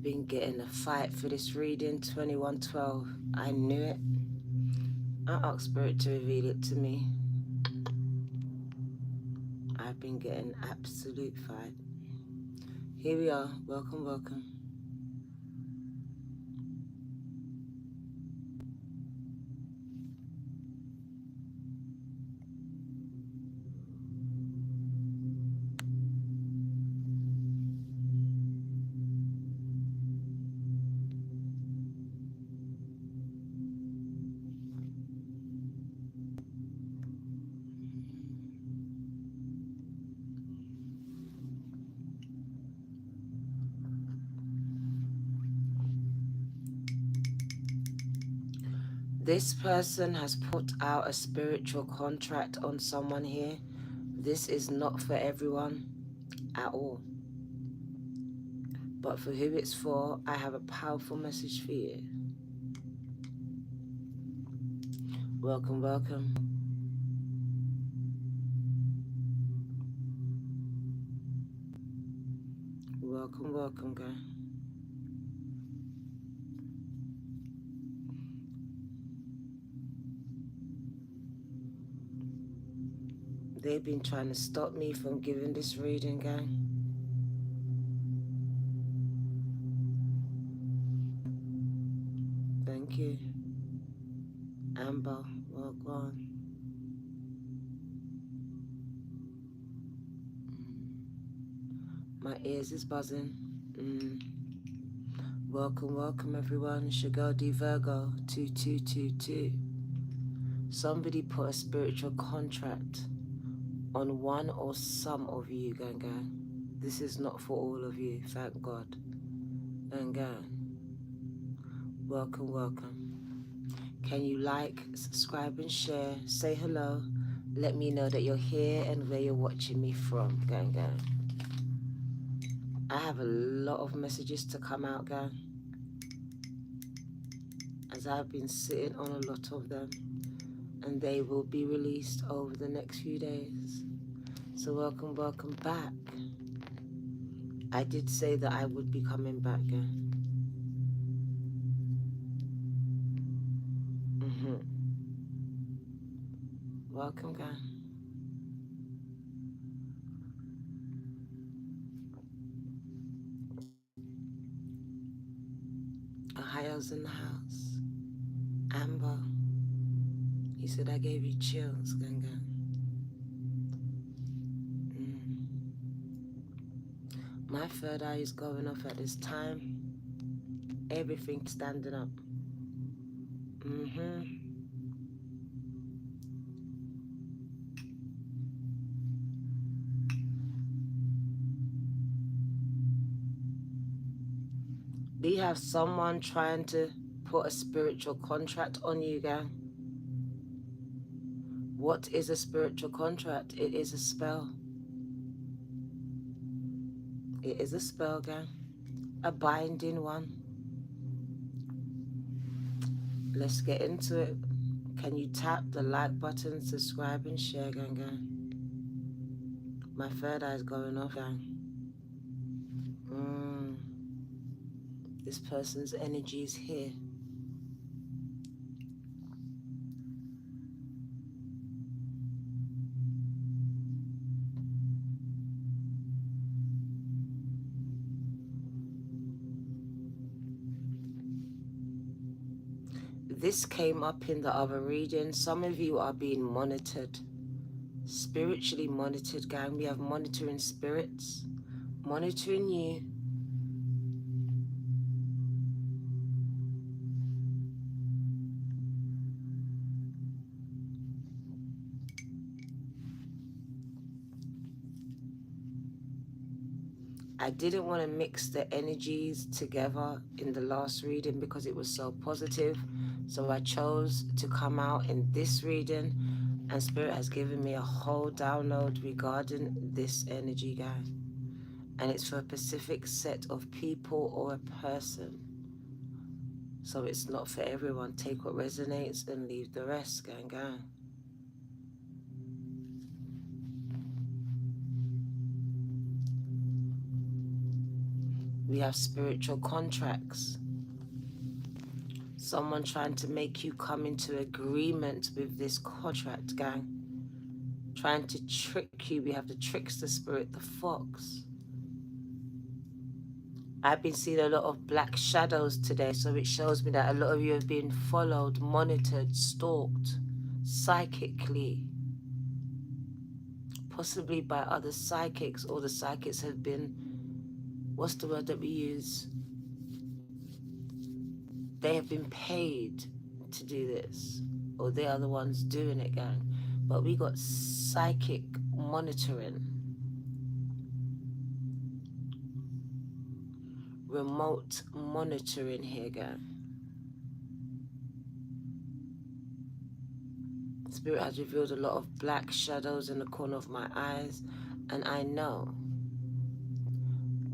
been getting a fight for this reading, 2112. I knew it. I asked Spirit to reveal it to me. I've been getting absolute fight. Here we are. Welcome, welcome. This person has put out a spiritual contract on someone here. This is not for everyone at all. But for who it's for, I have a powerful message for you. Welcome, welcome. Welcome, welcome, guys. They've been trying to stop me from giving this reading, gang. Thank you. Amber, well gone. My ears is buzzing. Welcome, welcome everyone. It's your girl D Virgo 2222. Somebody put a spiritual contract on one or some of you, gang. This is not for all of you, thank God. Gang. Welcome, welcome. Can you like, subscribe and share, say hello, let me know that you're here and where you're watching me from, gang. I have a lot of messages to come out, gang, as I've been sitting on a lot of them, and they will be released over the next few days. So welcome, welcome back. I did say that I would be coming back, gang. Welcome, gang. Ohio's in the house. Amber, he said I gave you chills, gang. My third eye is going off at this time. Everything standing up. Do you have someone trying to put a spiritual contract on you, gang? What is a spiritual contract? It is a spell. It is a spell, gang. A binding one. Let's get into it. Can you tap the like button, subscribe and share, gang? My third eye is going off, gang. This person's energy is here. This came up in the other reading. Some of you are being monitored. Spiritually monitored, gang. We have monitoring spirits. Monitoring you. I didn't want to mix the energies together in the last reading because it was so positive. So I chose to come out in this reading, and Spirit has given me a whole download regarding this energy, guys. And it's for a specific set of people or a person. So it's not for everyone. Take what resonates and leave the rest, gang. We have spiritual contracts. Someone trying to make you come into agreement with this contract, gang. Trying to trick you. We have the trickster spirit, the fox. I've been seeing a lot of black shadows today, so it shows me that a lot of you have been followed, monitored, stalked, psychically, possibly by other psychics, or the psychics have been, what's the word that we use? They have been paid to do this, or they are the ones doing it, gang. But we got psychic monitoring, remote monitoring here, gang. Spirit has revealed a lot of black shadows in the corner of my eyes, and I know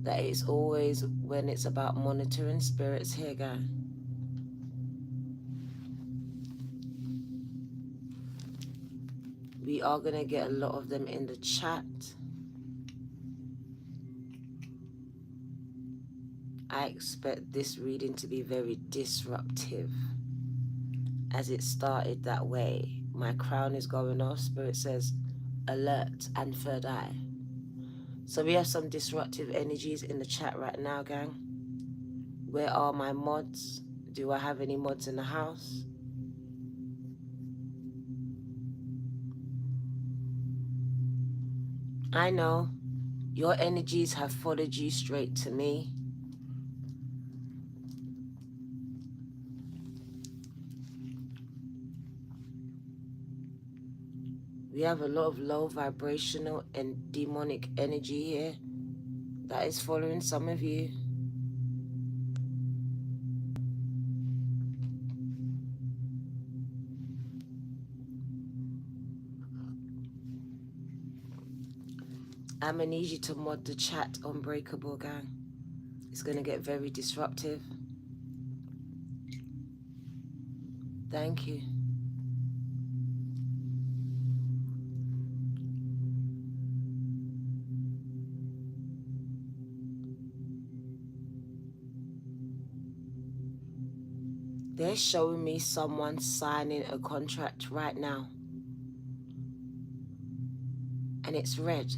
that it's always when it's about monitoring spirits here, guys. We are going to get a lot of them in the chat. I expect this reading to be very disruptive, as it started that way. My crown is going off. Spirit says alert and third eye. So we have some disruptive energies in the chat right now, gang. Where are my mods? Do I have any mods in the house? I know your energies have followed you straight to me. We have a lot of low vibrational and demonic energy here that is following some of you. I'm gonna need you to mod the chat, Unbreakable, gang. It's gonna get very disruptive. Thank you. They're showing me someone signing a contract right now. And it's red.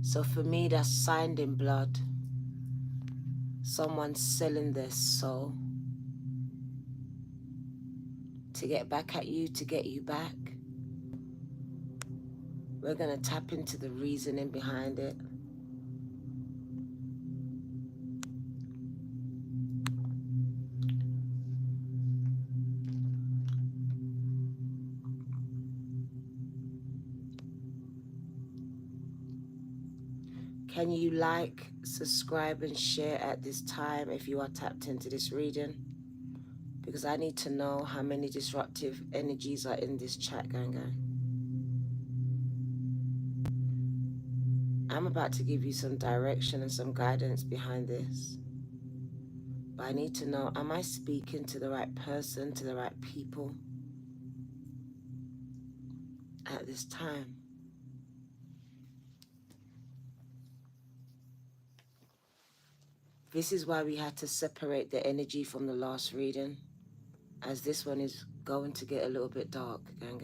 So for me, that's signed in blood. Someone's selling their soul to get back at you, to get you back. We're gonna tap into the reasoning behind it. Can you like, subscribe, and share at this time if you are tapped into this reading? Because I need to know how many disruptive energies are in this chat, gang. I'm about to give you some direction and some guidance behind this. But I need to know, am I speaking to the right person, to the right people at this time? This is why we had to separate the energy from the last reading, as this one is going to get a little bit dark, gang.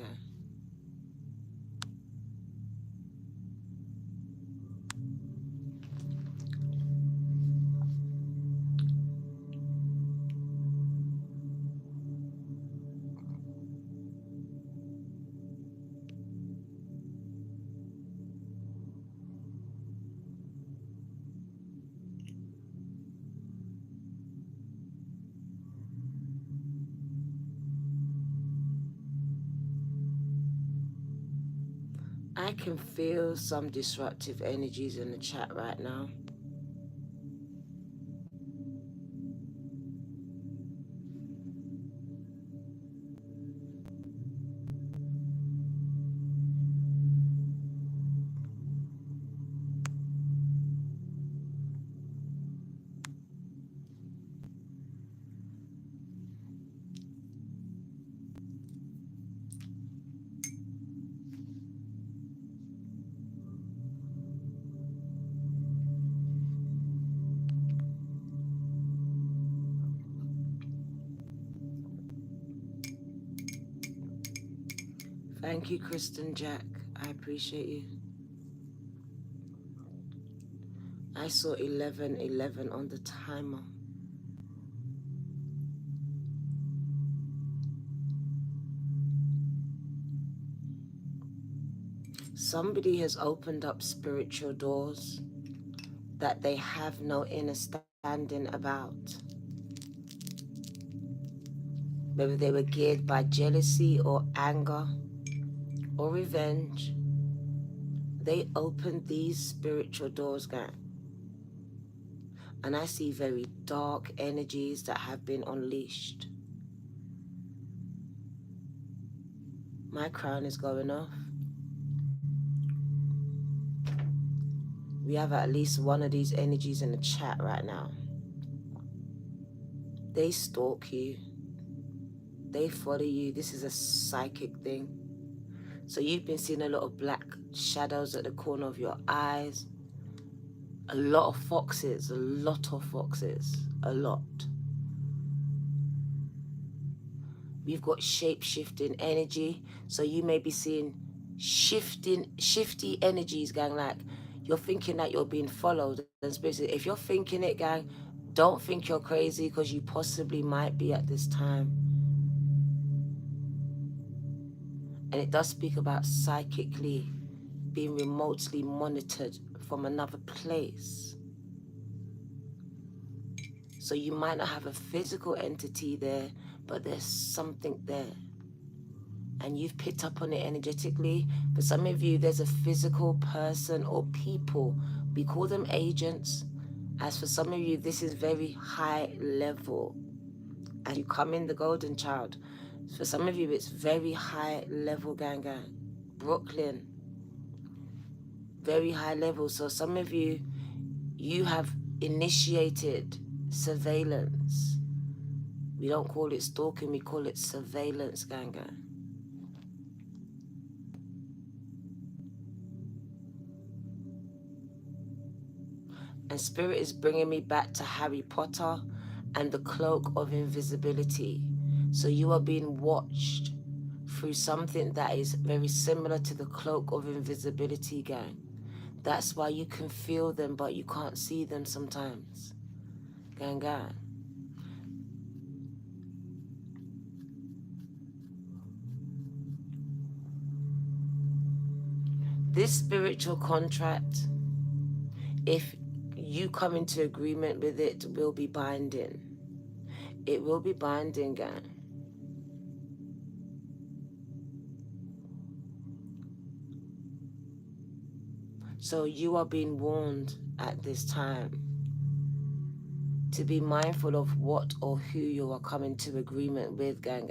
I can feel some disruptive energies in the chat right now. Thank you, Kristen Jack. I appreciate you. I saw 11:11 on the timer. Somebody has opened up spiritual doors that they have no understanding about. Whether they were geared by jealousy or anger or revenge, they opened these spiritual doors, gang. And I see very dark energies that have been unleashed. My crown is going off. We have at least one of these energies in the chat right now. They stalk you. They follow you. This is a psychic thing. So you've been seeing a lot of black shadows at the corner of your eyes. A lot of foxes. A lot of foxes. A lot. We've got shape-shifting energy. So you may be seeing shifty energies, gang. Like you're thinking that you're being followed. And especially if you're thinking it, gang, don't think you're crazy, because you possibly might be at this time. And it does speak about psychically being remotely monitored from another place. So you might not have a physical entity there, but there's something there. And you've picked up on it energetically. For some of you, there's a physical person or people. We call them agents. As for some of you, this is very high level. As you come in the golden child, for some of you, it's very high level, gang. Brooklyn, very high level. So some of you, you have initiated surveillance. We don't call it stalking, we call it surveillance, gang. And Spirit is bringing me back to Harry Potter and the cloak of invisibility. So you are being watched through something that is very similar to the cloak of invisibility, gang. That's why you can feel them, but you can't see them sometimes. Gang. This spiritual contract, if you come into agreement with it, will be binding. It will be binding, gang. So you are being warned at this time to be mindful of what or who you are coming to agreement with, gang.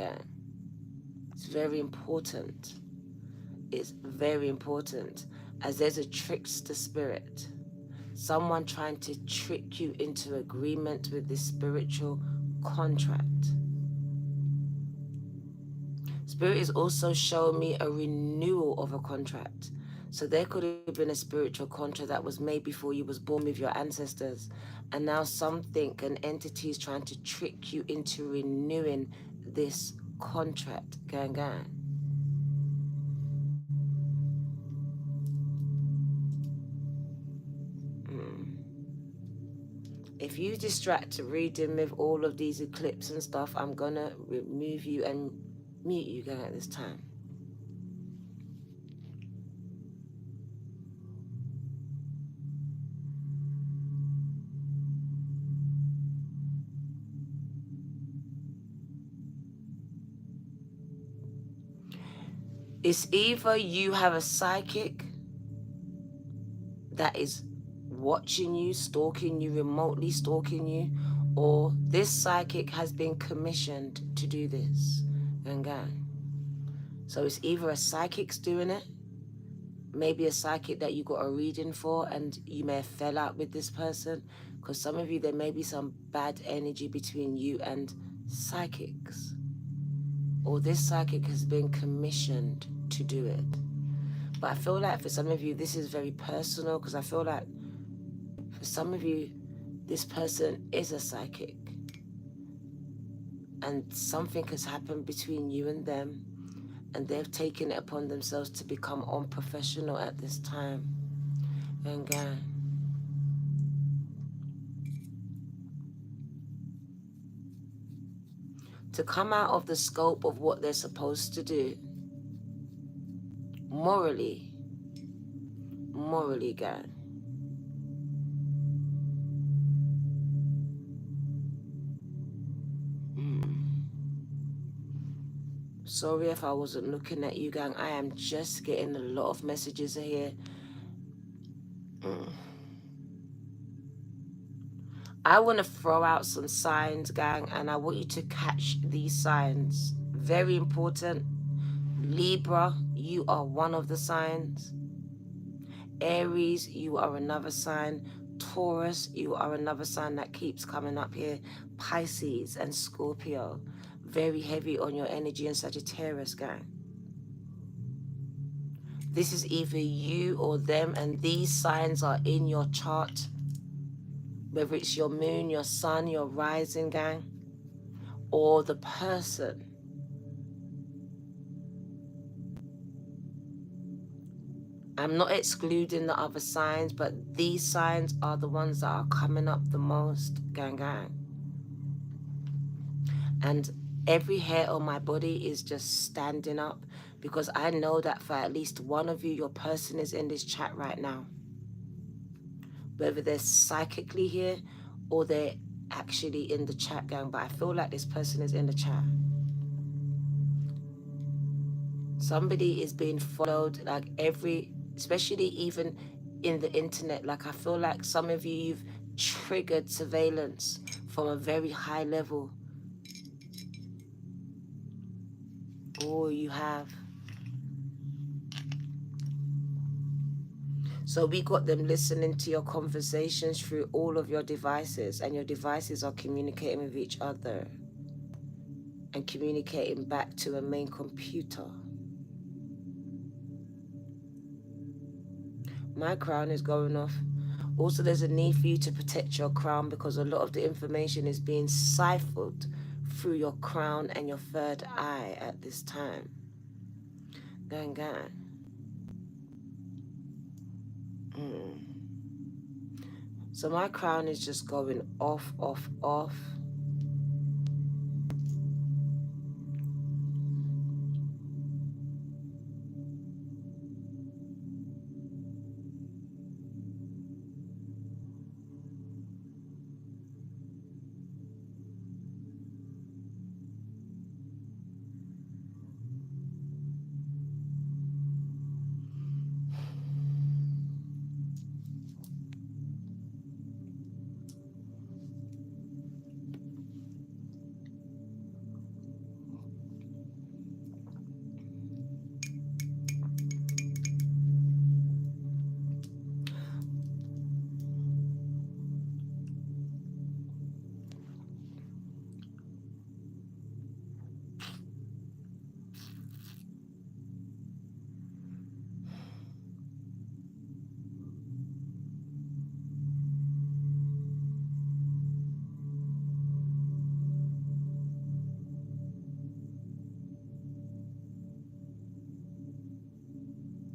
It's very important. It's very important, as there's a trickster spirit. Someone trying to trick you into agreement with this spiritual contract. Spirit is also showing me a renewal of a contract. So there could have been a spiritual contract that was made before you was born with your ancestors. And now something, an entity is trying to trick you into renewing this contract. Gang. If you distract reading with all of these eclipses and stuff, I'm gonna remove you and mute you, gang, at this time. It's either you have a psychic that is watching you, stalking you, remotely stalking you, or this psychic has been commissioned to do this. Gang. So it's either a psychic's doing it, maybe a psychic that you got a reading for and you may have fell out with this person, because some of you, there may be some bad energy between you and psychics, or this psychic has been commissioned to do it. But I feel like for some of you, this is very personal, because I feel like for some of you, this person is a psychic and something has happened between you and them, and they've taken it upon themselves to become unprofessional at this time. And to come out of the scope of what they're supposed to do morally, gang. Sorry if I wasn't looking at you, gang. I am just getting a lot of messages here. I want to throw out some signs, gang, and I want you to catch these signs. Very important. Libra, you are one of the signs. Aries, you are another sign. Taurus, you are another sign that keeps coming up here. Pisces and Scorpio, very heavy on your energy. And Sagittarius, gang. This is either you or them, and these signs are in your chart, whether it's your moon, your sun, your rising, gang, or the person. I'm not excluding the other signs, but these signs are the ones that are coming up the most, gang. And every hair on my body is just standing up, because I know that for at least one of you, your person is in this chat right now. Whether they're psychically here or they're actually in the chat, gang, but I feel like this person is in the chat. Somebody is being followed, like especially even in the internet. Like I feel like some of you've triggered surveillance from a very high level. Oh, you have. So we got them listening to your conversations through all of your devices, and your devices are communicating with each other and communicating back to a main computer. My crown is going off. Also, there's a need for you to protect your crown, because a lot of the information is being siphoned through your crown and your third eye at this time. Gang. So my crown is just going off.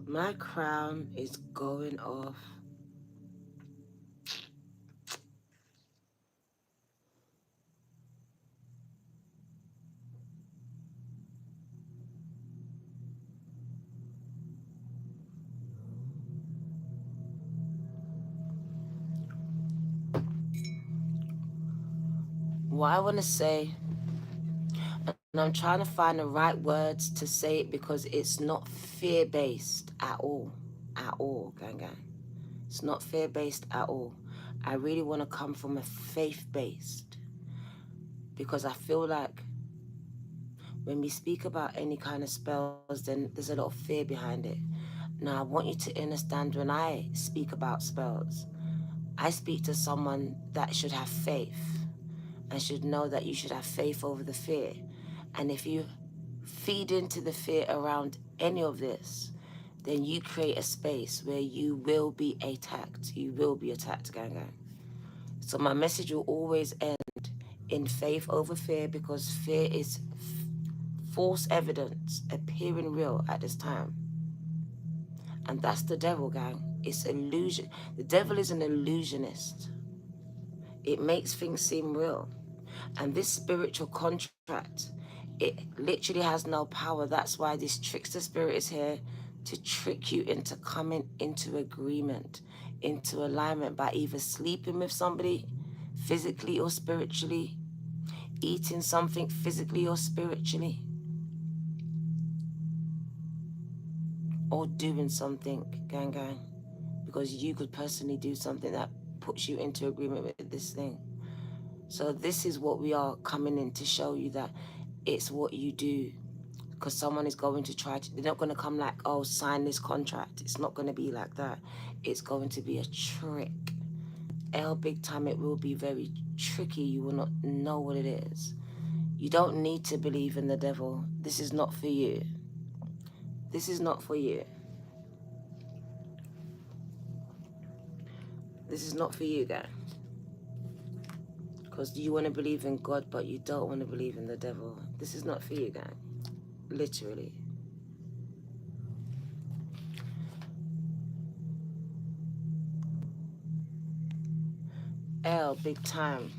My crown is going off. What I want to say, and I'm trying to find the right words to say it, because it's not fear-based at all. Gang. It's not fear-based at all. I really want to come from a faith-based, because I feel like when we speak about any kind of spells, then there's a lot of fear behind it. Now, I want you to understand, when I speak about spells, I speak to someone that should have faith and should know that you should have faith over the fear. And if you feed into the fear around any of this, then you create a space where you will be attacked. You will be attacked, gang. So my message will always end in faith over fear, because fear is false evidence appearing real at this time. And that's the devil, gang. It's illusion. The devil is an illusionist. It makes things seem real. And this spiritual contract, it literally has no power. That's why this trickster spirit is here to trick you into coming into agreement, into alignment by either sleeping with somebody physically or spiritually, eating something physically or spiritually, or doing something, gang, because you could personally do something that puts you into agreement with this thing. So this is what we are coming in to show you, that it's what you do. Because someone is going to try to, they're not going to come like, oh, sign this contract. It's not going to be like that. It's going to be a trick. Big time, it will be very tricky. You will not know what it is. You don't need to believe in the devil. This is not for you. This is not for you. This is not for you, guy. Because you want to believe in God, but you don't want to believe in the devil. This is not for you, guy. Literally. Big time.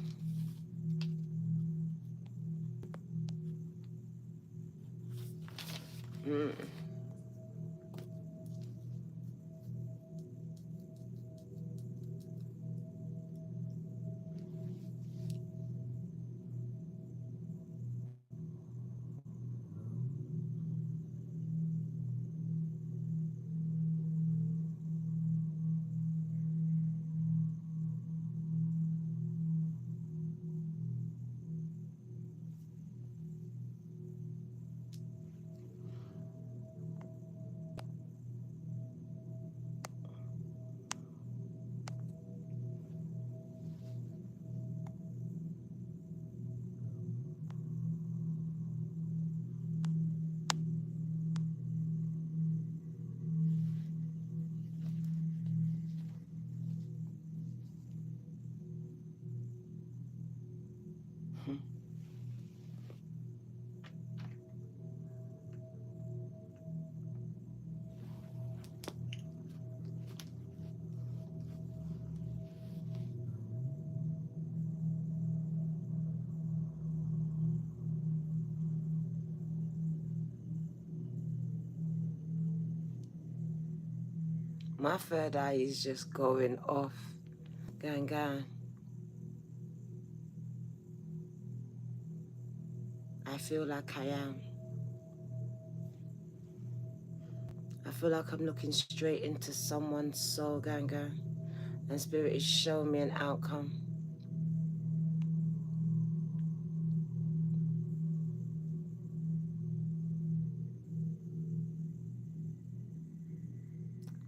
My third eye is just going off. Gang. I feel like I am. I feel like I'm looking straight into someone's soul, gang. And spirit is showing me an outcome.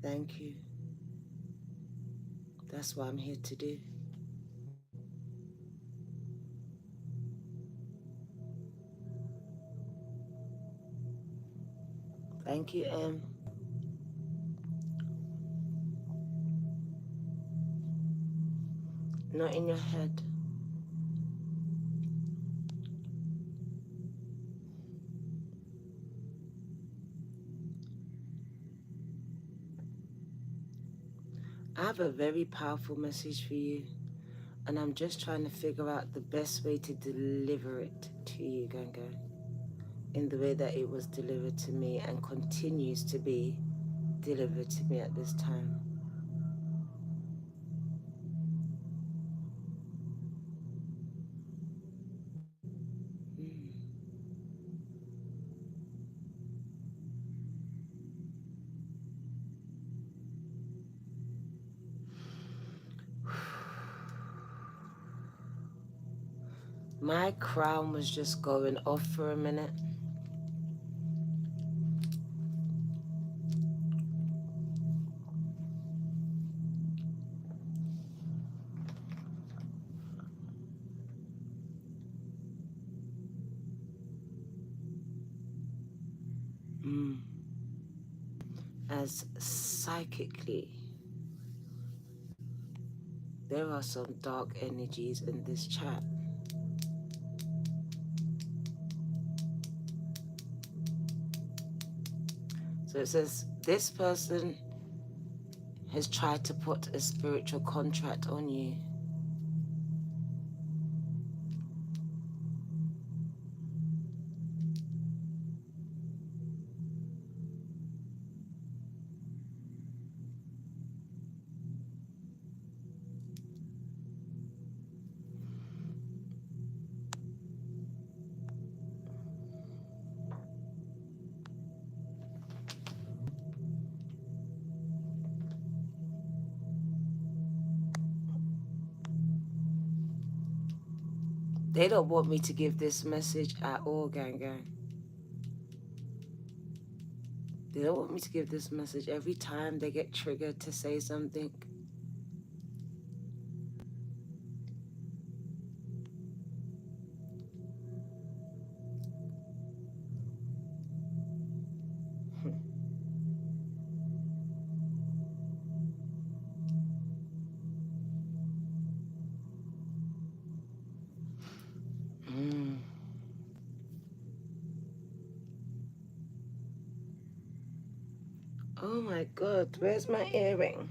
Thank you. That's what I'm here to do. Thank you, M. Not in your head. I have a very powerful message for you, and I'm just trying to figure out the best way to deliver it to you, gang, in the way that it was delivered to me and continues to be delivered to me at this time. My crown was just going off for a minute. As psychically, there are some dark energies in this chat. So it says, this person has tried to put a spiritual contract on you. They don't want me to give this message at all, gang. They don't want me to give this message. Every time they get triggered to say something, mm. Oh my God, where's my earring?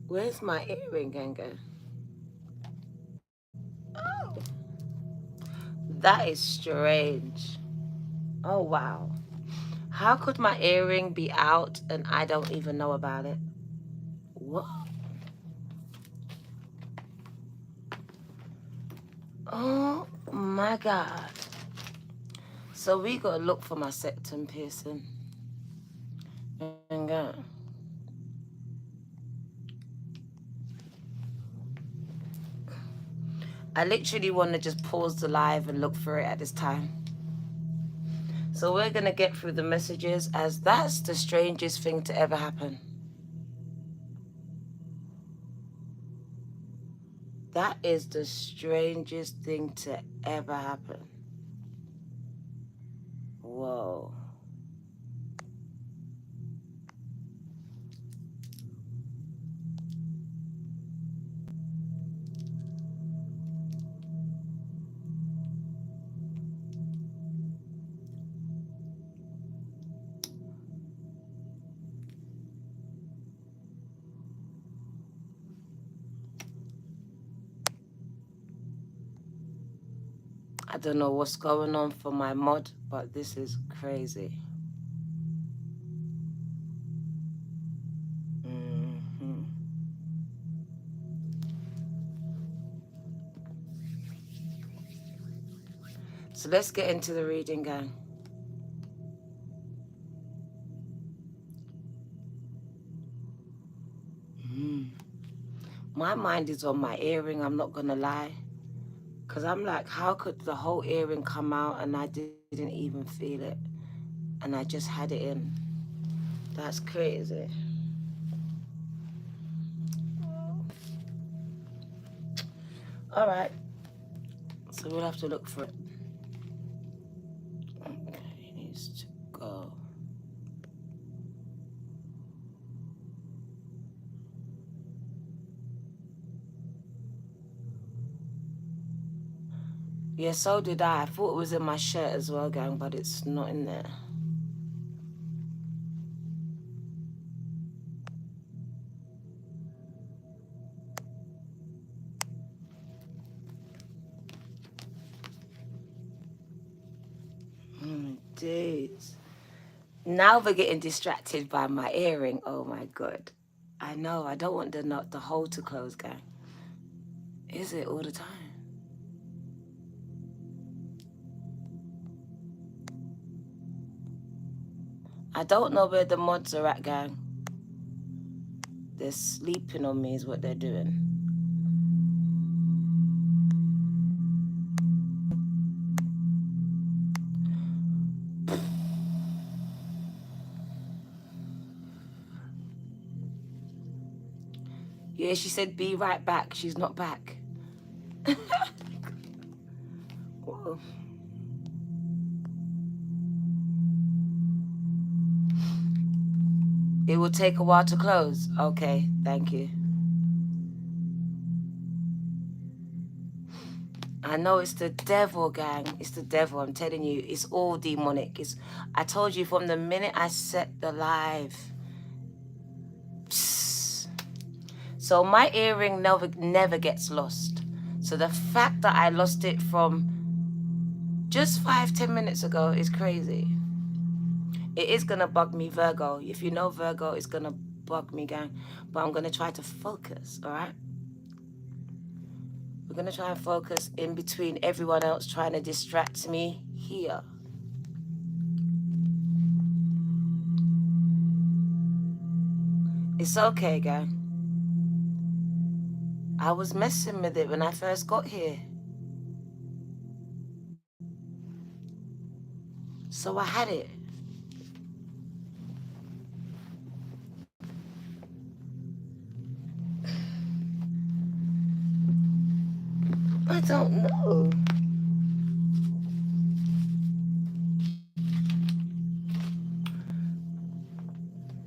Where's my earring, gang? Oh, that is strange. Oh wow. How could my earring be out and I don't even know about it? What? Oh my God. So we gotta look for my septum piercing. And I literally want to just pause the live and look for it at this time. So we're gonna get through the messages, as that's the strangest thing to ever happen. That is the strangest thing to ever happen. Whoa. I don't know what's going on for my mod, but this is crazy. Mm-hmm. So let's get into the reading, gang. My mind is on my earring, I'm not gonna lie. Because I'm like, how could the whole earring come out and I didn't even feel it? And I just had it in. That's crazy. All right. So we'll have to look for it. Okay, it needs to go. Yeah, so did I. I thought it was in my shirt as well, gang, but it's not in there. Days. Now we're getting distracted by my earring. Oh my God. I know. I don't want the hole to close, gang. Is it all the time? I don't know where the mods are at, gang. They're sleeping on me is what they're doing. Yeah, she said be right back. She's not back. Whoa. It will take a while to close. Okay, thank you. I know it's the devil, gang. It's the devil. I'm telling you, it's all demonic. I told you from the minute I set the live. Psst. So my earring never gets lost. So the fact that I lost it from just 5-10 minutes ago is crazy. It is gonna bug me, Virgo. If you know Virgo, it's gonna bug me, gang. But I'm gonna try to focus, all right? We're gonna try and focus in between everyone else trying to distract me here. It's okay, gang. I was messing with it when I first got here. So I had it. I don't know.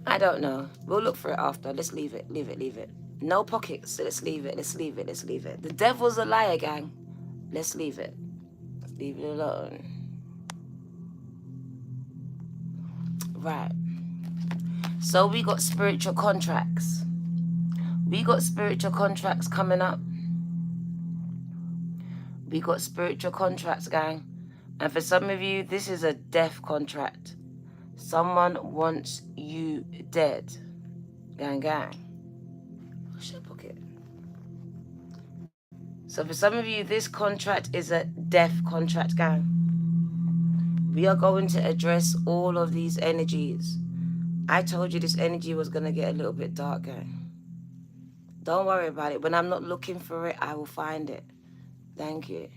I don't know. We'll look for it after. Let's leave it. Leave it. Leave it. No pockets. Let's leave it. Let's leave it. Let's leave it. The devil's a liar, gang. Let's leave it. Let's leave it alone. Right. So we got spiritual contracts. We got spiritual contracts coming up. We got spiritual contracts, gang. And for some of you, this is a death contract. Someone wants you dead. Gang, gang. Oh, shit, pocket. So for some of you, this contract is a death contract, gang. We are going to address all of these energies. I told you this energy was going to get a little bit dark, gang. Don't worry about it. When I'm not looking for it, I will find it. Thank you.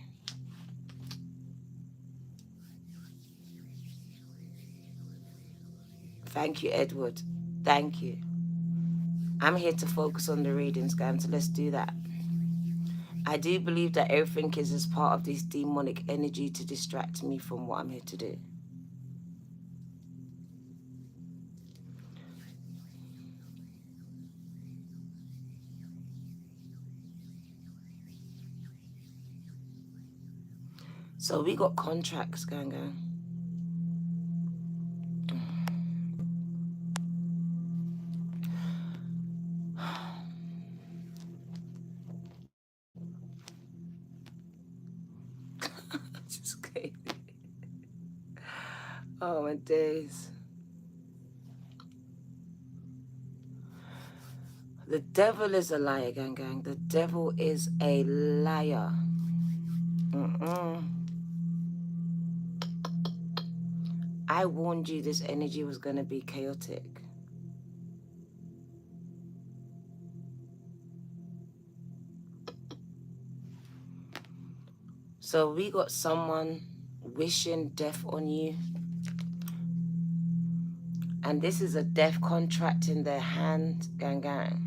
Thank you, Edward. Thank you. I'm here to focus on the readings, gang, so let's do that. I do believe that everything is as part of this demonic energy to distract me from what I'm here to do. So we got contracts, gang, gang. Just crazy. Oh, my days. The devil is a liar, gang, gang. The devil is a liar. I warned you this energy was going to be chaotic. So we got someone wishing death on you. And this is a death contract in their hand, gang, gang.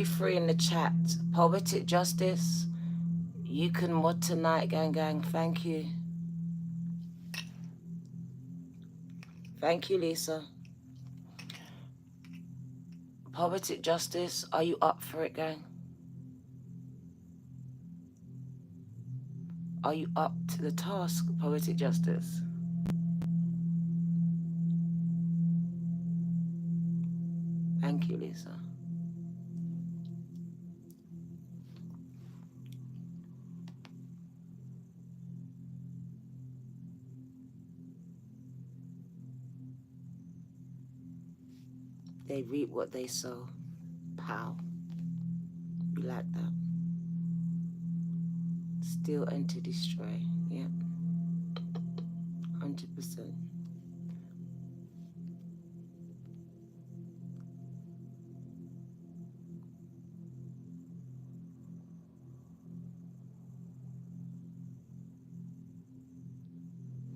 Free in the chat. Poetic Justice, you can mod tonight, gang, gang. Thank you. Thank you, Lisa. Poetic Justice, are you up for it, gang? Are you up to the task, Poetic Justice? Thank you, Lisa. They reap what they sow. Pow. We like that. Steal and to destroy. Yep. 100%.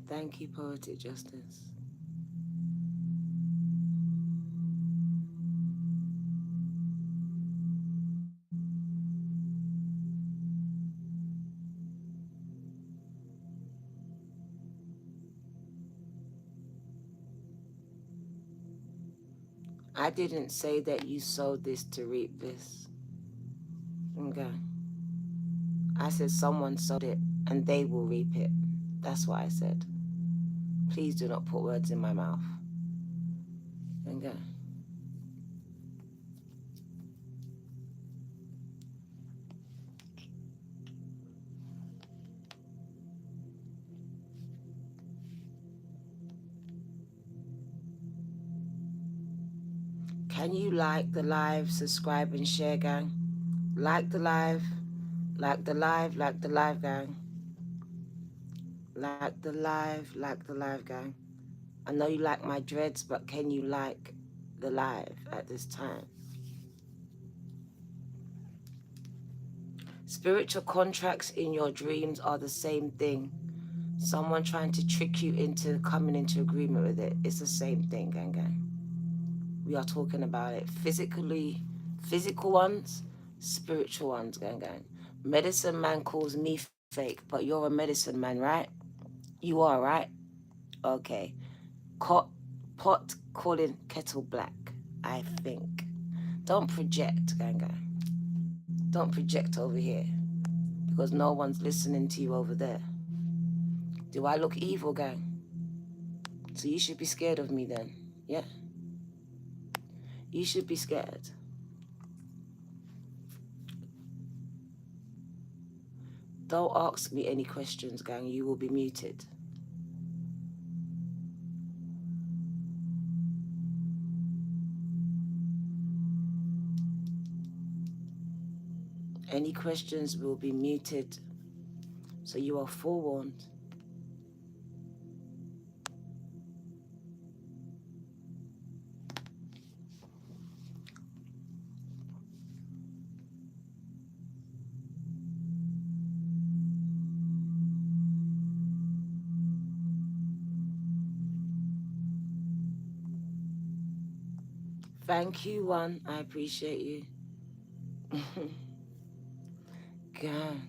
Thank you, Poetic Justice. I didn't say that you sowed this to reap this. Okay. I said someone sowed it and they will reap it. That's what I said. Please do not put words in my mouth. Okay. Can you like the live, subscribe and share, gang? Like the live, like the live, like the live, gang. Like the live, gang. I know you like my dreads, but can you like the live at this time? Spiritual contracts in your dreams are the same thing. Someone trying to trick you into coming into agreement with it. It's the same thing, gang, gang. We are talking about it physically, physical ones, spiritual ones, gang, gang. Medicine man calls me fake, but you're a medicine man, right? You are, right? Okay. Pot calling kettle black, I think. Don't project, gang, gang. Don't project over here because no one's listening to you over there. Do I look evil, gang? So you should be scared of me then, yeah? You should be scared. Don't ask me any questions, gang. You will be muted. Any questions will be muted, so you are forewarned. Thank you, one. I appreciate you. God.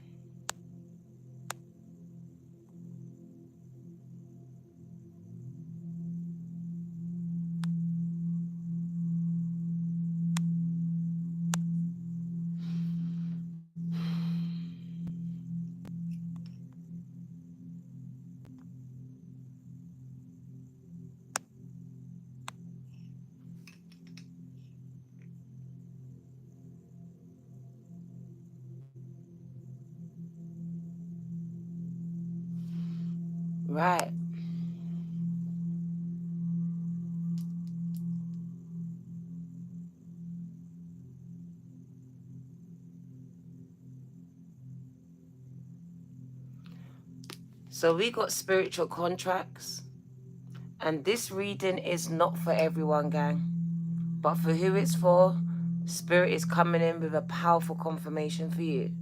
Right. So we got spiritual contracts, and this reading is not for everyone, gang. But for who it's for, Spirit is coming in with a powerful confirmation for you.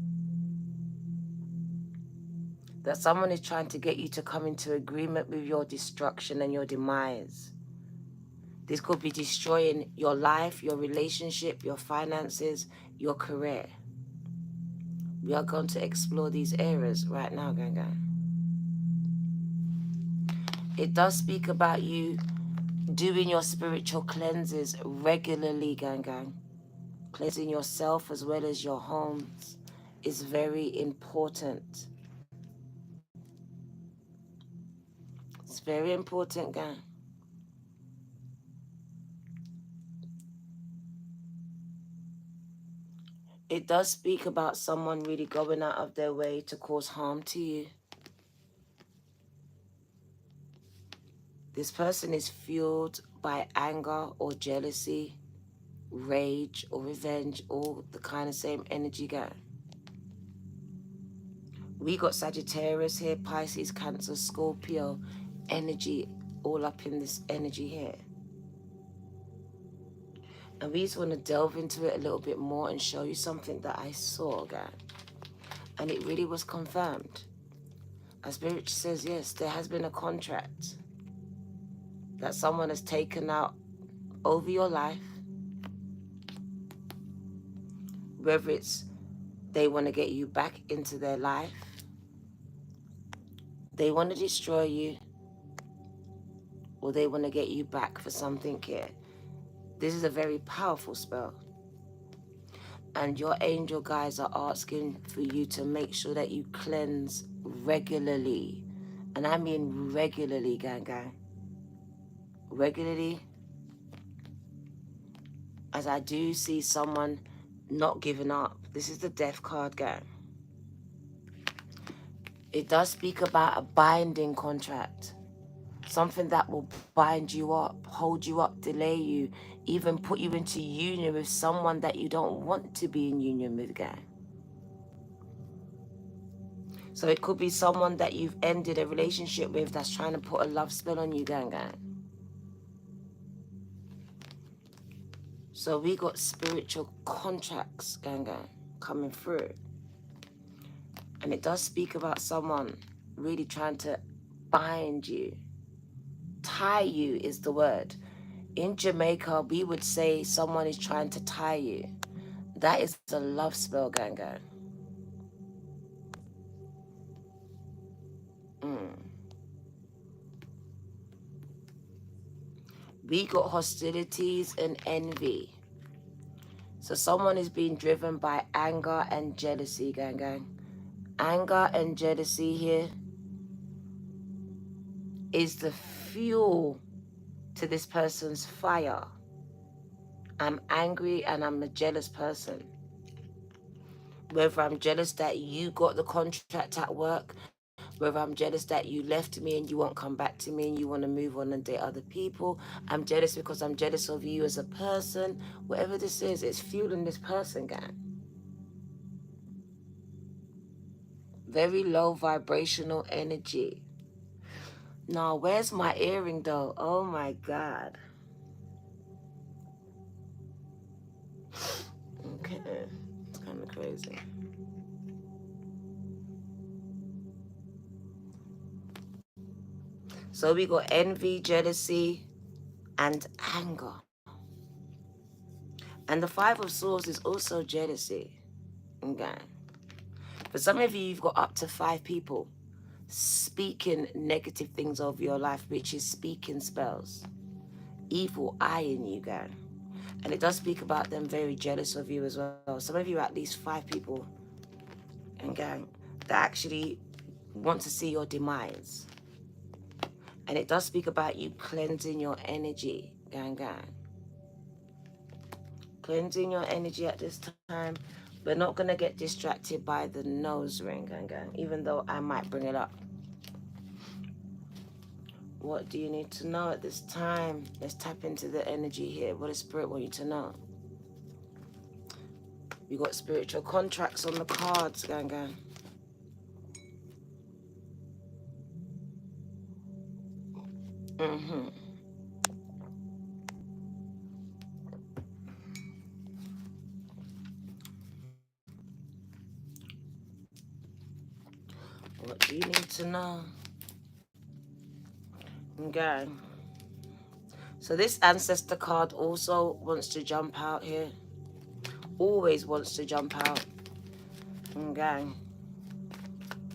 That someone is trying to get you to come into agreement with your destruction and your demise. This could be destroying your life, your relationship, your finances, your career. We are going to explore these areas right now, gang, gang. It does speak about you doing your spiritual cleanses regularly, gang, gang. Cleansing yourself as well as your homes is very important. It's very important, gang. It does speak about someone really going out of their way to cause harm to you. This person is fueled by anger or jealousy, rage or revenge, all the kind of same energy, gang. We got Sagittarius here, Pisces, Cancer, Scorpio, energy all up in this energy here. And we just want to delve into it a little bit more and show you something that I saw, gang. And it really was confirmed. As Spirit says, yes, there has been a contract that someone has taken out over your life. Whether it's they want to get you back into their life, they want to destroy you, or they want to get you back for something here. This is a very powerful spell. And your angel guides are asking for you to make sure that you cleanse regularly. And I mean regularly, gang. Regularly. As I do see someone not giving up. This is the death card, gang. It does speak about a binding contract. Something that will bind you up, hold you up, delay you, even put you into union with someone that you don't want to be in union with, gang. So it could be someone that you've ended a relationship with that's trying to put a love spell on you, gang. So we got spiritual contracts, gang, coming through. And it does speak about someone really trying to bind you. Tie you is the word. In Jamaica, we would say someone is trying to tie you. That is a love spell, gang. We got hostilities and envy. So someone is being driven by anger and jealousy, gang. Anger and jealousy here is the fuel to this person's fire. I'm angry and I'm a jealous person. Whether I'm jealous that you got the contract at work, whether I'm jealous that you left me and you won't come back to me and you want to move on and date other people. I'm jealous because I'm jealous of you as a person. Whatever this is, it's fueling this person, gang. Very low vibrational energy. Now, where's my earring though? Oh my God. Okay, it's kind of crazy. So we got envy, jealousy, and anger. And the Five of Swords is also jealousy. Okay. For some of you, you've got up to 5 people speaking negative things over your life, which is speaking spells. Evil eyeing you, gang. And it does speak about them very jealous of you as well. Some of you are at least 5 people, and gang, that actually want to see your demise. And it does speak about you cleansing your energy, gang. Cleansing your energy at this time. We're not going to get distracted by the nose ring, gang, even though I might bring it up. What do you need to know at this time? Let's tap into the energy here. What does Spirit want you to know? We got spiritual contracts on the cards, gang. What do you need to know? Okay. So this ancestor card also wants to jump out here. Always wants to jump out. Okay.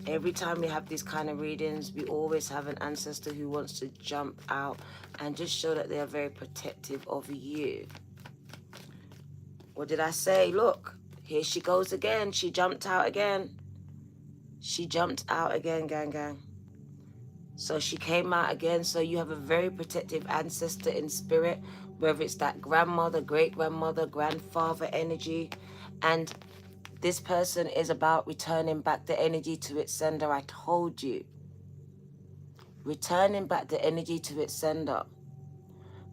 Every time we have these kind of readings, we always have an ancestor who wants to jump out and just show that they are very protective of you. What did I say? Look, here she goes again. She jumped out again. She jumped out again, gang. So she came out again. So you have a very protective ancestor in spirit, whether it's that grandmother, great-grandmother, grandfather energy. And this person is about returning back the energy to its sender. I told you. Returning back the energy to its sender.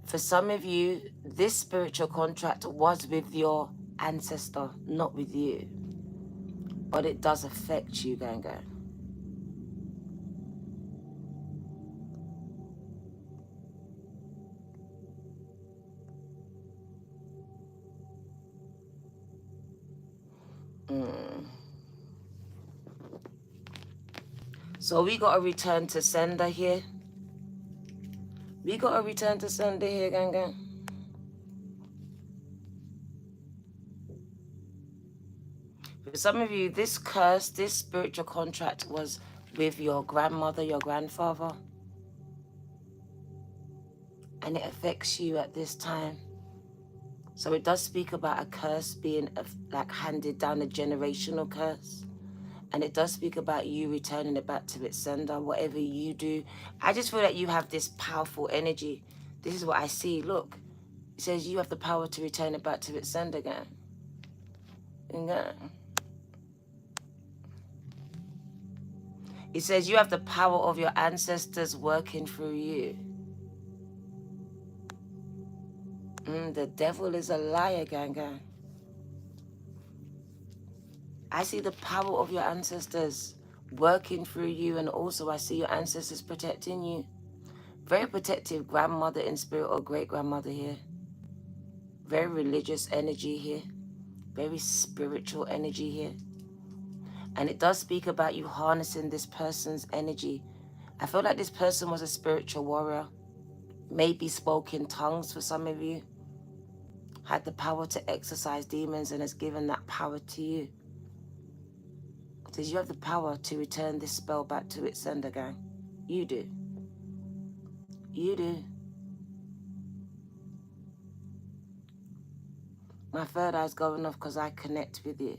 For some of you, this spiritual contract was with your ancestor, not with you. But it does affect you, gang. So we got to return to sender here. We got to return to sender here, gang. For some of you, this curse, this spiritual contract was with your grandmother, your grandfather. And it affects you at this time. So it does speak about a curse being like handed down, a generational curse. And it does speak about you returning it back to its sender, whatever you do. I just feel that you have this powerful energy. This is what I see. Look, it says you have the power to return it back to its sender again. Again. It says you have the power of your ancestors working through you. The devil is a liar, gang. I see the power of your ancestors working through you, and also I see your ancestors protecting you. Very protective grandmother in spirit or great grandmother here. Very religious energy here. Very spiritual energy here. And it does speak about you harnessing this person's energy. I feel like this person was a spiritual warrior. Maybe spoke in tongues for some of you. Had the power to exorcise demons and has given that power to you. It says you have the power to return this spell back to its sender, gang. You do. You do. My third eye's going off because I connect with you.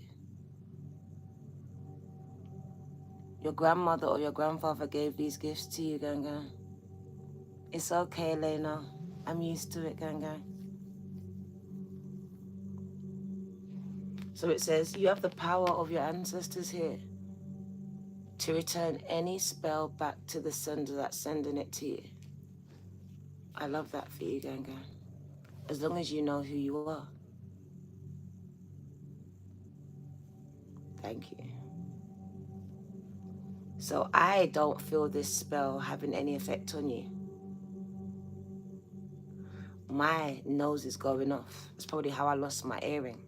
Your grandmother or your grandfather gave these gifts to you, gang. It's okay, Elena. I'm used to it, gang. So it says you have the power of your ancestors here to return any spell back to the sender that's sending it to you. I love that for you, gang. As long as you know who you are. Thank you. So I don't feel this spell having any effect on you. My nose is going off. It's probably how I lost my earring.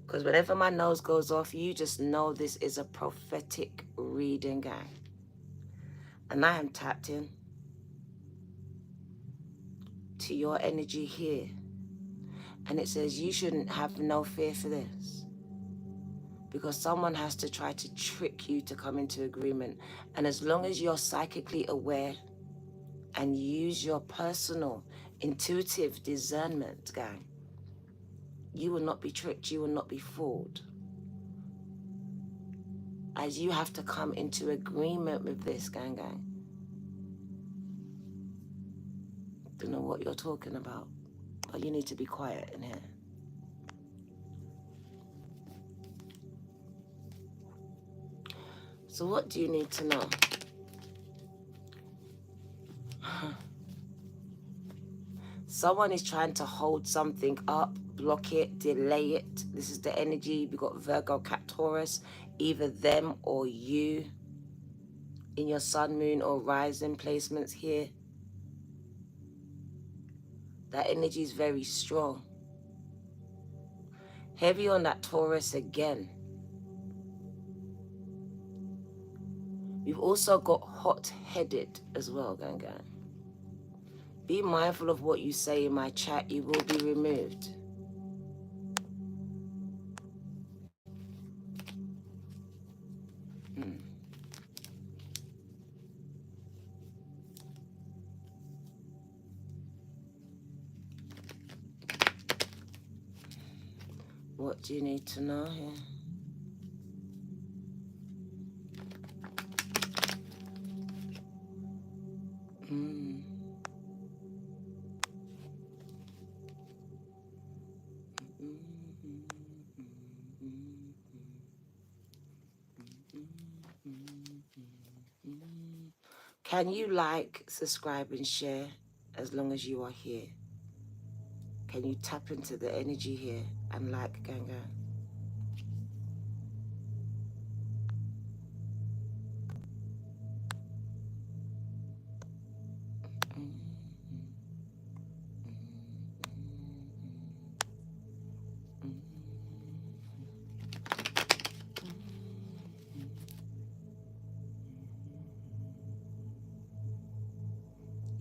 Because whenever my nose goes off, you just know this is a prophetic reading, gang. And I am tapped in to your energy here. And it says you shouldn't have no fear for this. Because someone has to try to trick you to come into agreement. And as long as you're psychically aware and use your personal intuitive discernment, gang, you will not be tricked, you will not be fooled. As you have to come into agreement with this, gang. Don't know what you're talking about, but you need to be quiet in here. So what do you need to know? Someone is trying to hold something up, block it, delay it. This is the energy. We've got Virgo, Cap, Taurus, either them or you in your sun, moon, or rising placements here. That energy is very strong. Heavy on that Taurus again. We've also got hot-headed as well, gang. Be mindful of what you say in my chat. You will be removed. What do you need to know here? Can you like, subscribe, and share as long as you are here? Can you tap into the energy here and like, gang?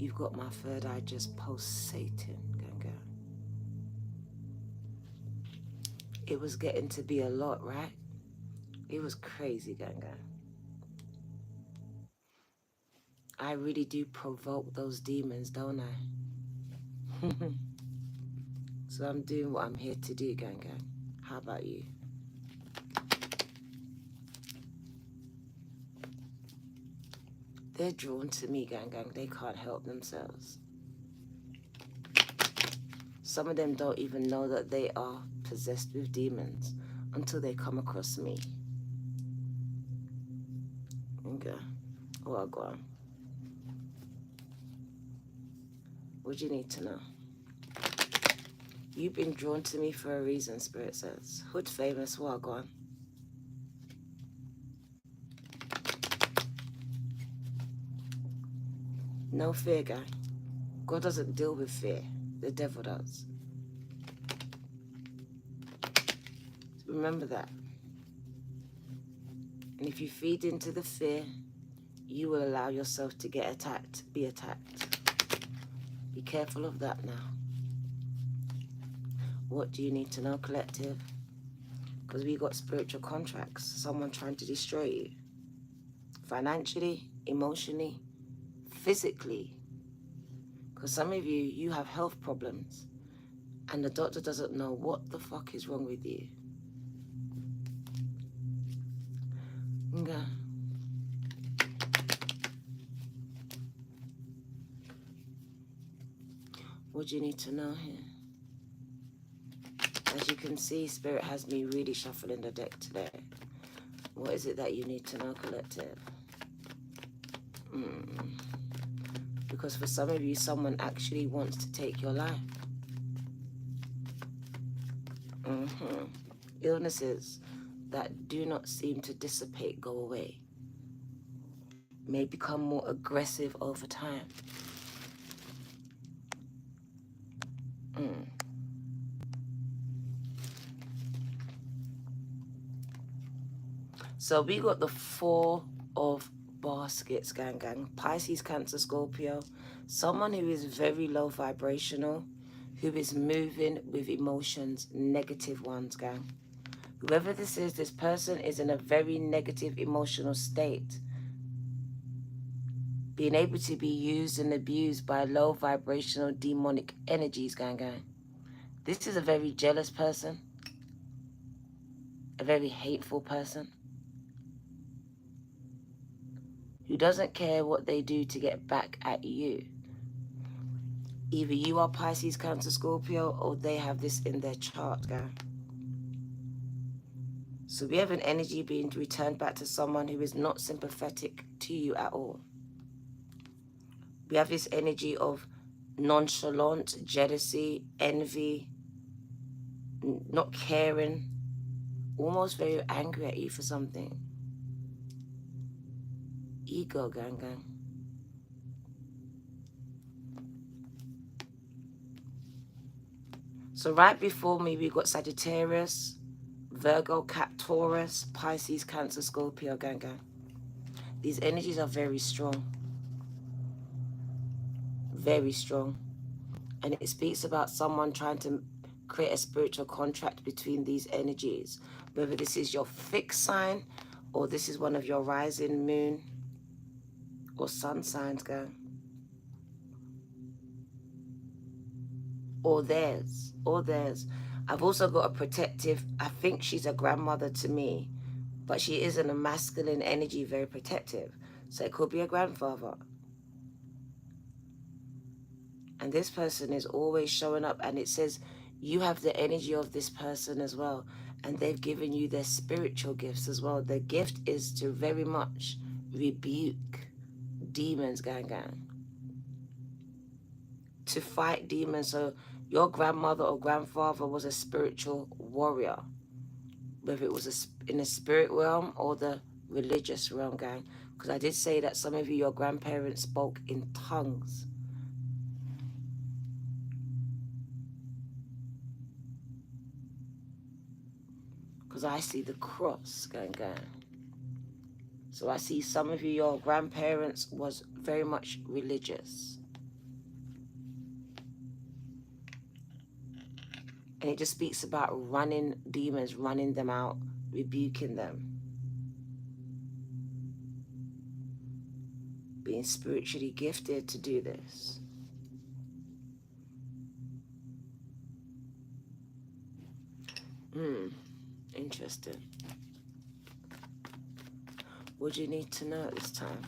You've got my third eye just pulsating, gang. It was getting to be a lot, right? It was crazy, gang. I really do provoke those demons, don't I? So I'm doing what I'm here to do, gang. How about you? They're drawn to me, gang. They can't help themselves. Some of them don't even know that they are possessed with demons until they come across me. Okay. Well, go on. What do you need to know? You've been drawn to me for a reason, Spirit says. Hood famous, well, go on. No fear, guy. God doesn't deal with fear. The devil does. Remember that. And if you feed into the fear, you will allow yourself to get attacked, be attacked. Be careful of that now. What do you need to know, collective? Because we got spiritual contracts. Someone trying to destroy you. Financially, emotionally, physically. Because some of you, you have health problems. And the doctor doesn't know what the fuck is wrong with you. Okay. What do you need to know here? As you can see, Spirit has me really shuffling the deck today. What is it that you need to know, collective? Because for some of you, someone actually wants to take your life. Illnesses that do not seem to dissipate, go away, may become more aggressive over time. So we got the 4 of baskets, gang. Pisces, Cancer, Scorpio. Someone who is very low vibrational, who is moving with emotions, negative ones, gang. Whoever this person is in a very negative emotional state. Being able to be used and abused by low vibrational demonic energies, gang. This is a very jealous person. A very hateful person. Who doesn't care what they do to get back at you. Either you are Pisces, Cancer, Scorpio, or they have this in their chart, gang. So we have an energy being returned back to someone who is not sympathetic to you at all. We have this energy of nonchalant, jealousy, envy, not caring, almost very angry at you for something. Ego, gang. So right before me, we got Sagittarius, Virgo, Cap, Taurus, Pisces, Cancer, Scorpio, gang. These energies are very strong. Very strong. And it speaks about someone trying to create a spiritual contract between these energies. Whether this is your fixed sign, or this is one of your rising moon or sun signs, gang. Or theirs. I've also got a protective, I think she's a grandmother to me, but she is in a masculine energy, very protective. So it could be a grandfather. And this person is always showing up, and it says you have the energy of this person as well. And they've given you their spiritual gifts as well. Their gift is to very much rebuke demons, gang. To fight demons. So your grandmother or grandfather was a spiritual warrior, whether it was in the spirit realm or the religious realm, gang. Because I did say that some of you, your grandparents spoke in tongues. Because I see the cross, gang. So I see some of you, your grandparents was very much religious. And it just speaks about running demons, running them out, rebuking them. Being spiritually gifted to do this. Interesting. What do you need to know at this time?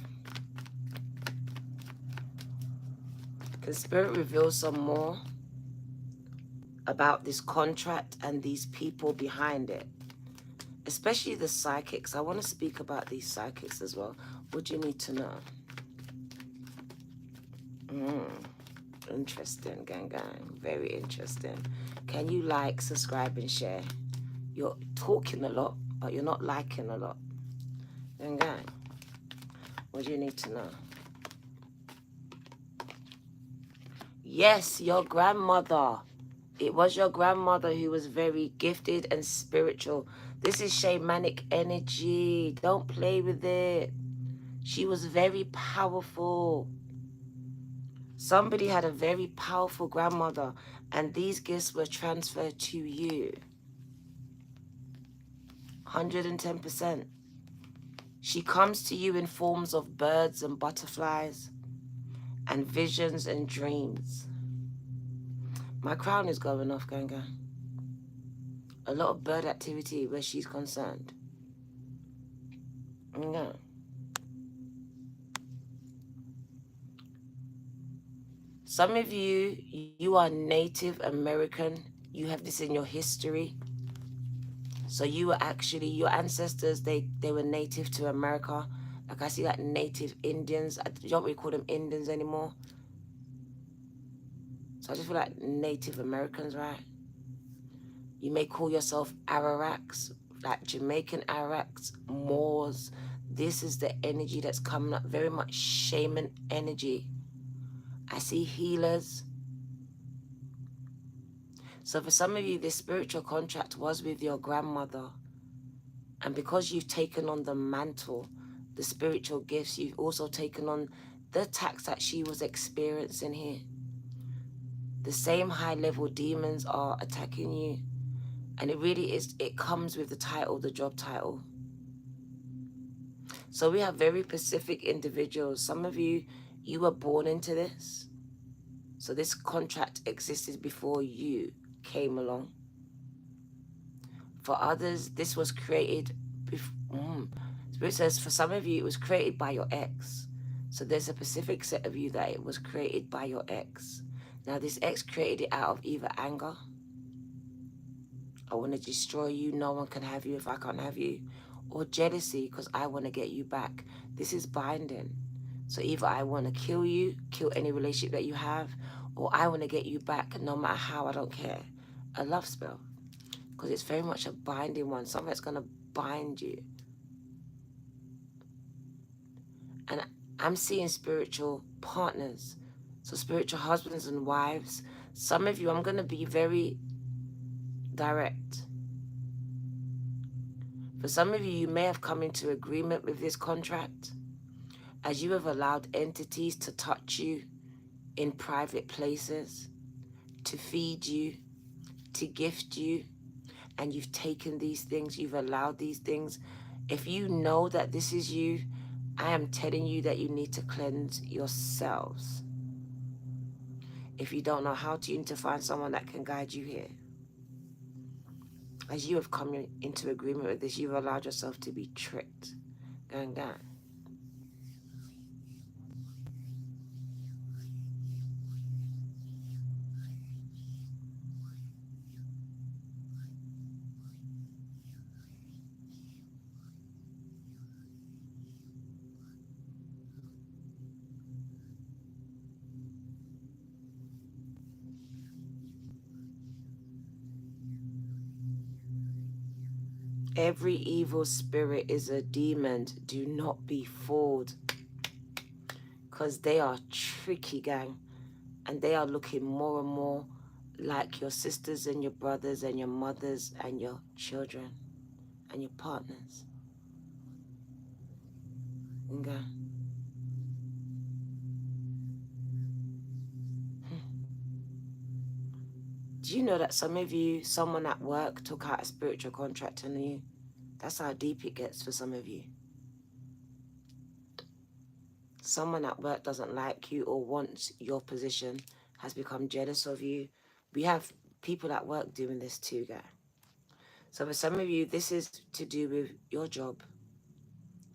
Can Spirit reveal some more about this contract and these people behind it? Especially the psychics. I want to speak about these psychics as well. What do you need to know? Interesting, gang. Very interesting. Can you like, subscribe, and share? You're talking a lot, but you're not liking a lot. Gang. What do you need to know? Yes, your grandmother. It was your grandmother who was very gifted and spiritual. This is shamanic energy. Don't play with it. She was very powerful. Somebody had a very powerful grandmother, and these gifts were transferred to you. 110%. She comes to you in forms of birds and butterflies and visions and dreams. My crown is going off, Ganga. A lot of bird activity where she's concerned. Yeah. Some of you, you are Native American. You have this in your history. So you were actually, your ancestors, they were native to America. Like I see like Native Indians. You don't really call them Indians anymore. So I just feel like Native Americans, right? You may call yourself Arawaks, like Jamaican Arawaks, Moors. This is the energy that's coming up, very much shaman energy. I see healers. So for some of you, this spiritual contract was with your grandmother. And because you've taken on the mantle, the spiritual gifts, you've also taken on the attacks that she was experiencing here. The same high level demons are attacking you. And it really is, it comes with the title, the job title. So we have very specific individuals. Some of you, you were born into this. So this contract existed before you came along. For others, this was created Spirit says for some of you, it was created by your ex. So there's a specific set of you that it was created by your ex. Now this ex created it out of either anger. I want to destroy you. No one can have you if I can't have you. Or jealousy because I want to get you back. This is binding. So either I want to kill you, kill any relationship that you have, or I want to get you back no matter how, I don't care. A love spell. Because it's very much a binding one. Something that's going to bind you. And I'm seeing spiritual partners. So spiritual husbands and wives. Some of you, I'm going to be very direct. For some of you, you may have come into agreement with this contract as you have allowed entities to touch you in private places, to feed you, to gift you, and you've taken these things, you've allowed these things. If you know that this is you, I am telling you that you need to cleanse yourselves. If you don't know how to, you need to find someone that can guide you here. As you have come into agreement with this, you've allowed yourself to be tricked. Going down. Every evil spirit is a demon. Do not be fooled. Because they are tricky, gang. And they are looking more and more like your sisters and your brothers and your mothers and your children and your partners. Okay? Do you know that some of you, someone at work took out a spiritual contract on you? That's how deep it gets for some of you. Someone at work doesn't like you or wants your position, has become jealous of you. We have people at work doing this too, guys. So for some of you, this is to do with your job,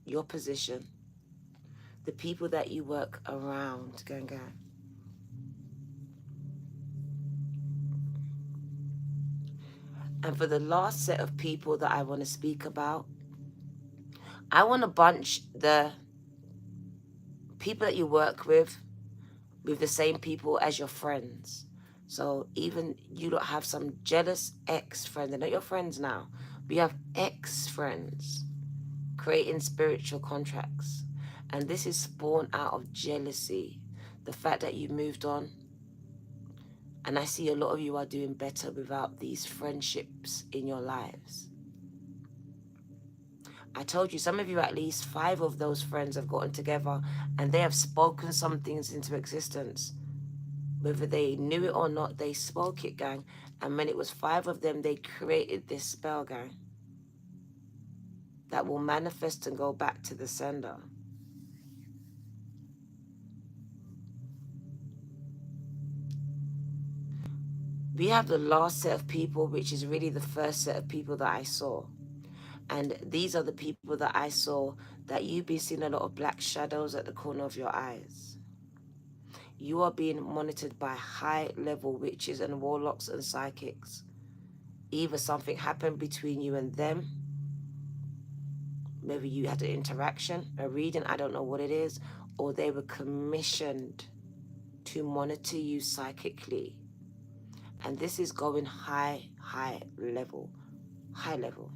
your position, the people that you work around. Gang. And for the last set of people that I want to speak about, I want to bunch the people that you work with the same people as your friends. So even you don't have some jealous ex-friends, they're not your friends now. We have ex-friends creating spiritual contracts. And this is spawned out of jealousy. The fact that you moved on. And I see a lot of you are doing better without these friendships in your lives. I told you, some of you, at least 5 of those friends have gotten together and they have spoken some things into existence. Whether they knew it or not, they spoke it, gang. And when it was 5 of them, they created this spell, gang, that will manifest and go back to the sender. We have the last set of people, which is really the first set of people that I saw. And these are the people that I saw that you've been seeing a lot of black shadows at the corner of your eyes. You are being monitored by high-level witches and warlocks and psychics. Either something happened between you and them, maybe you had an interaction, a reading, I don't know what it is, or they were commissioned to monitor you psychically. And this is going high level. High level.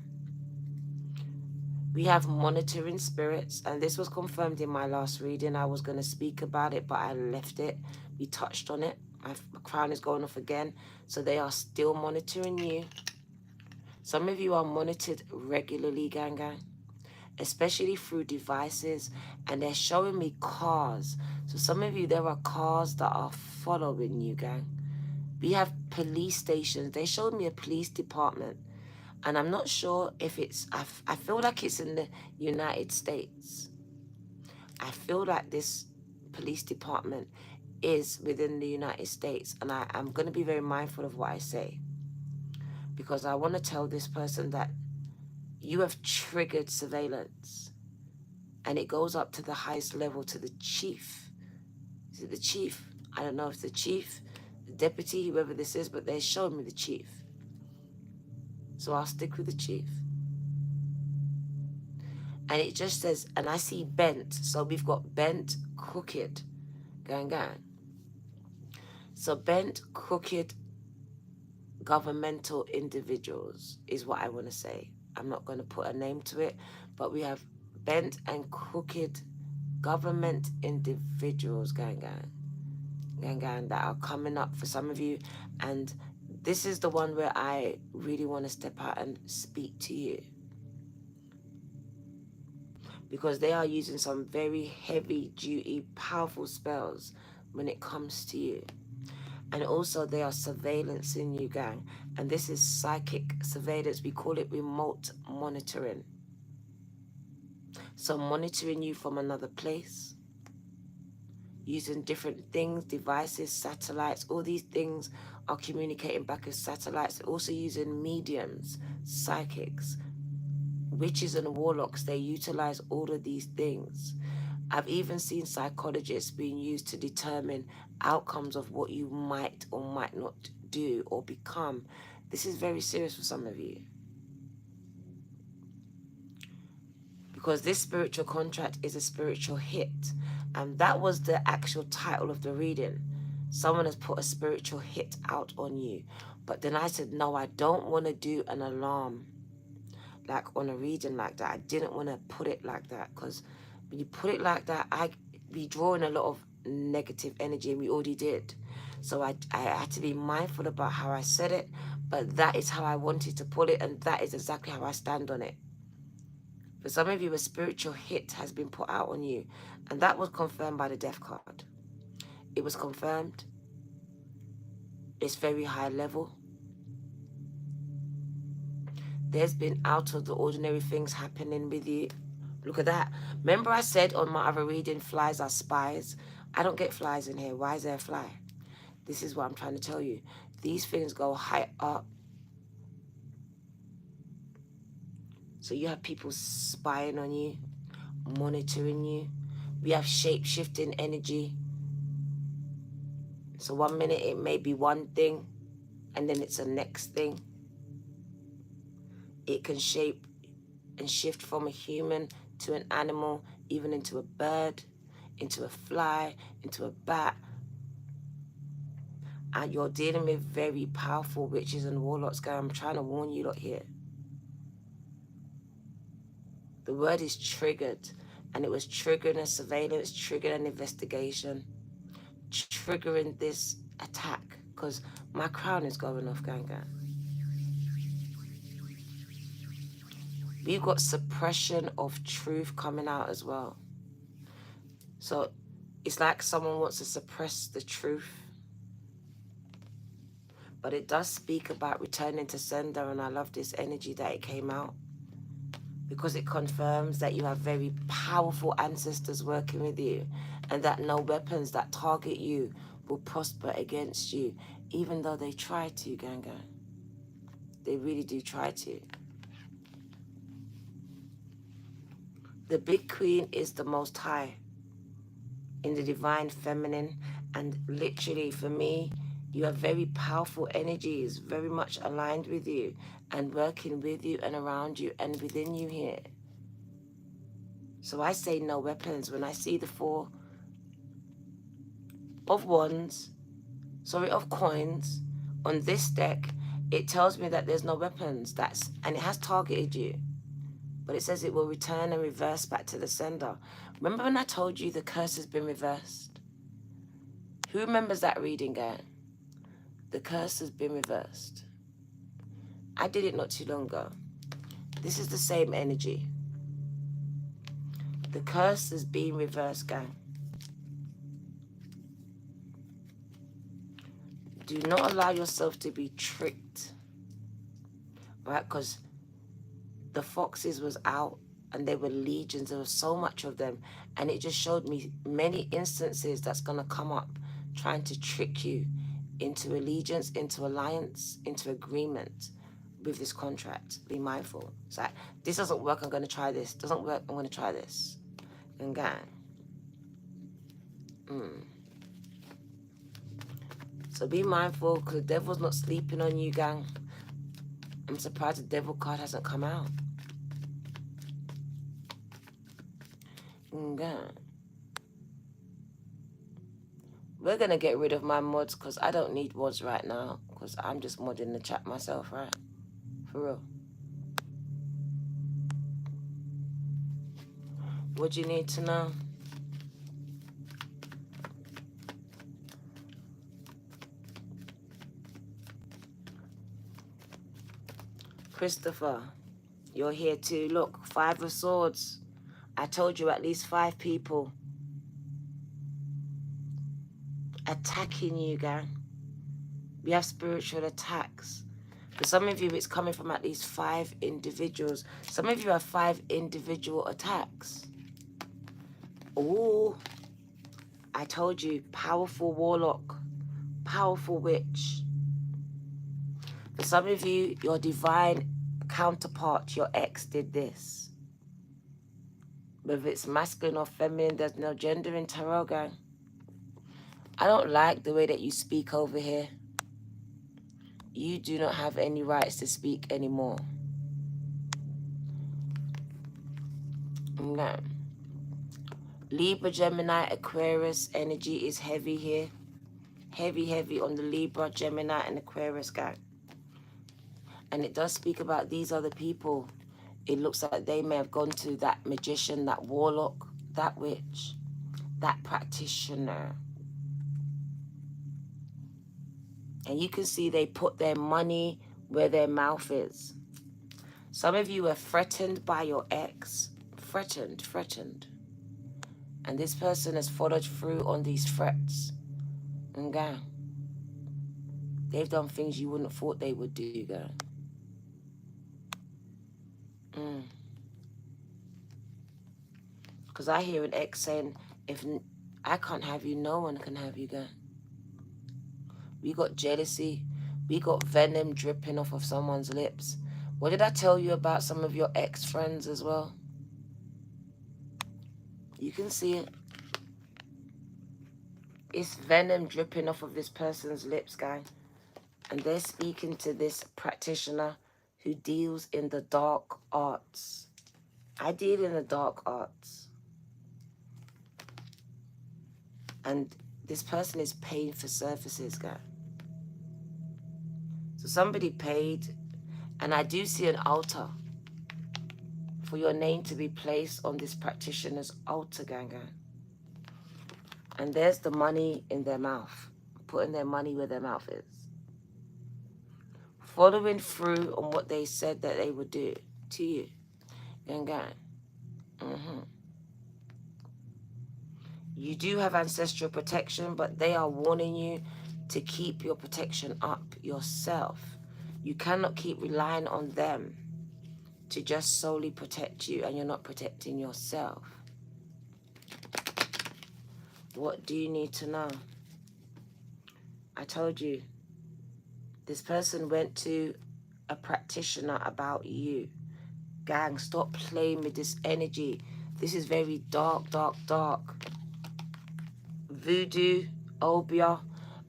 We have monitoring spirits, and this was confirmed in my last reading. I was going to speak about it, but I left it. We touched on it. My crown is going off again. So they are still monitoring you. Some of you are monitored regularly, gang, especially through devices, and they're showing me cars. So some of you, there are cars that are following you, gang. We have police stations. They showed me a police department. And I'm not sure if it's, I feel like it's in the United States. I feel like this police department is within the United States. And I'm going to be very mindful of what I say. Because I want to tell this person that you have triggered surveillance. And it goes up to the highest level, to the chief. Is it the chief? I don't know if it's the chief, the deputy, whoever this is, but they're showing me the chief. So I'll stick with the chief. And it just says, and I see bent. So we've got bent, crooked, gang. So bent, crooked, governmental individuals is what I want to say. I'm not going to put a name to it, but we have bent and crooked government individuals, gang, that are coming up for some of you. And this is the one where I really want to step out and speak to you. Because they are using some very heavy duty, powerful spells when it comes to you. And also they are surveillancing you, gang. And this is psychic surveillance. We call it remote monitoring. So monitoring you from another place, using different things, devices, satellites, all these things are communicating back as satellites. Also using mediums, psychics, witches and warlocks. They utilize all of these things. I've even seen psychologists being used to determine outcomes of what you might or might not do or become. This is very serious for some of you. Because this spiritual contract is a spiritual hit. And that was the actual title of the reading. Someone has put a spiritual hit out on you. But then I said, no, I don't want to do an alarm like on a reading like that. I didn't want to put it like that, because when you put it like that, I'd be drawing a lot of negative energy, and we already did. So I had to be mindful about how I said it, but that is how I wanted to put it, and that is exactly how I stand on it. For some of you, a spiritual hit has been put out on you, and that was confirmed by the death card. It was confirmed. It's very high level. There's been out of the ordinary things happening with you. Look at that. Remember I said on my other reading, flies are spies? I don't get flies in here. Why is there a fly? This is what I'm trying to tell you. These things go high up. So you have people spying on you, monitoring you. We have shape-shifting energy. So 1 minute it may be one thing, and then it's the next thing. It can shape and shift from a human to an animal, even into a bird, into a fly, into a bat. And you're dealing with very powerful witches and warlocks, guys. I'm trying to warn you lot here. The word is triggered, and it was triggering a surveillance, triggering an investigation, triggering this attack, because my crown is going off, gang. We've got suppression of truth coming out as well. So it's like someone wants to suppress the truth. But it does speak about returning to sender, and I love this energy that it came out, because it confirms that you have very powerful ancestors working with you, and that no weapons that target you will prosper against you, even though they try to, Ganga. They really do try to. The big queen is the most high in the divine feminine, and literally for me, you have very powerful energies very much aligned with you and working with you and around you and within you here. So I say no weapons. When I see the 4 of wands, of coins on this deck, it tells me that there's no weapons. And it has targeted you. But it says it will return and reverse back to the sender. Remember when I told you the curse has been reversed? Who remembers that reading, guy? The curse has been reversed. I did it not too long ago. This is the same energy. The curse is being reversed, gang. Do not allow yourself to be tricked, right? Because the foxes was out and there were legions. There was so much of them. And it just showed me many instances that's going to come up trying to trick you into allegiance, into alliance, into agreement with this contract. Be mindful. It's like, this doesn't work, I'm going to try this. Doesn't work, I'm going to try this. And gang. So be mindful, because the devil's not sleeping on you, gang. I'm surprised the devil card hasn't come out. Gang. We're going to get rid of my mods, because I don't need mods right now, because I'm just modding the chat myself, right? For real. What do you need to know? Christopher, you're here too. Look, 5 of swords. I told you at least 5 people attacking you, gang. We have spiritual attacks. For some of you, it's coming from at least 5 individuals. Some of you have 5 individual attacks. Oh, I told you, powerful warlock, powerful witch. For some of you, your divine counterpart, your ex, did this. Whether it's masculine or feminine, there's no gender in tarot, gang. I don't like the way that you speak over here. You do not have any rights to speak anymore. No. Libra, Gemini, Aquarius energy is heavy here. Heavy, heavy on the Libra, Gemini, and Aquarius, gang. And it does speak about these other people. It looks like they may have gone to that magician, that warlock, that witch, that practitioner. And you can see they put their money where their mouth is. Some of you are threatened by your ex. Threatened. And this person has followed through on these threats. And gang, they've done things you wouldn't have thought they would do, girl. Because I hear an ex saying, if I can't have you, no one can have you, girl. We got jealousy. We got venom dripping off of someone's lips. What did I tell you about some of your ex-friends as well? You can see it. It's venom dripping off of this person's lips, guy. And they're speaking to this practitioner who deals in the dark arts. I deal in the dark arts. And this person is paying for services, guy. So somebody paid, and I do see an altar for your name to be placed on this practitioner's altar, gang. And there's the money in their mouth, putting their money where their mouth is. Following through on what they said that they would do to you, gang. You do have ancestral protection, but they are warning you to keep your protection up yourself. You cannot keep relying on them to just solely protect you, and you're not protecting yourself. What do you need to know? I told you, this person went to a practitioner about you. Gang, stop playing with this energy. This is very dark, dark, dark. Voodoo, Obia,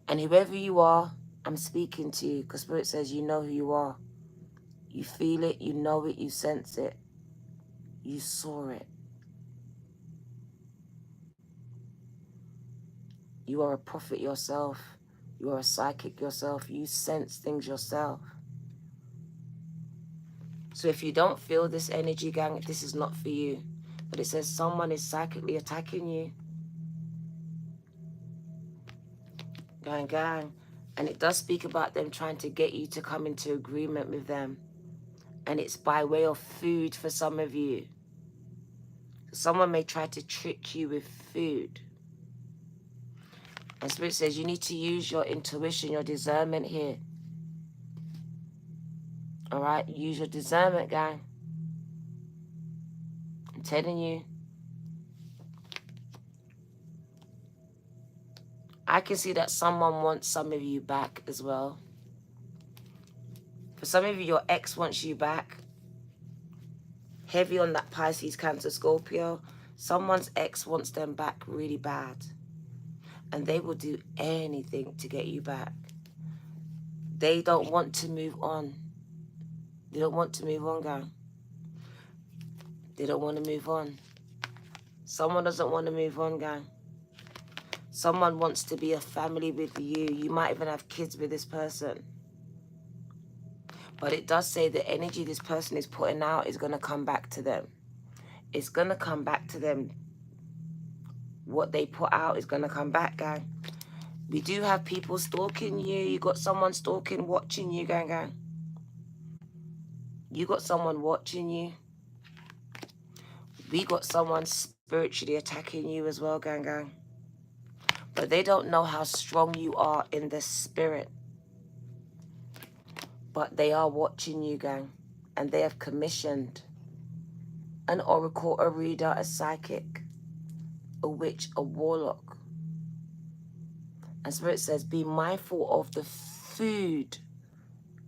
and whoever you are, I'm speaking to you because Spirit says you know who you are. You feel it, you know it, you sense it. You saw it. You are a prophet yourself. You are a psychic yourself. You sense things yourself. So if you don't feel this energy, gang, this is not for you. But it says someone is psychically attacking you. Gang. And it does speak about them trying to get you to come into agreement with them. And it's by way of food for some of you. Someone may try to trick you with food. And Spirit says you need to use your intuition, your discernment here. All right? Use your discernment, gang. I'm telling you. I can see that someone wants some of you back as well. For some of you, your ex wants you back. Heavy on that Pisces, Cancer, Scorpio. Someone's ex wants them back really bad. And they will do anything to get you back. They don't want to move on. They don't want to move on, gang. They don't want to move on. Someone doesn't want to move on, gang. Someone wants to be a family with you. You might even have kids with this person. But it does say the energy this person is putting out is going to come back to them. It's going to come back to them. What they put out is going to come back, gang. We do have people stalking you. You got someone stalking, watching you, gang. You got someone watching you. We got someone spiritually attacking you as well, gang. But they don't know how strong you are in the spirit. But they are watching you, gang. And they have commissioned an oracle, a reader, a psychic, a witch, a warlock. And Spirit says, be mindful of the food.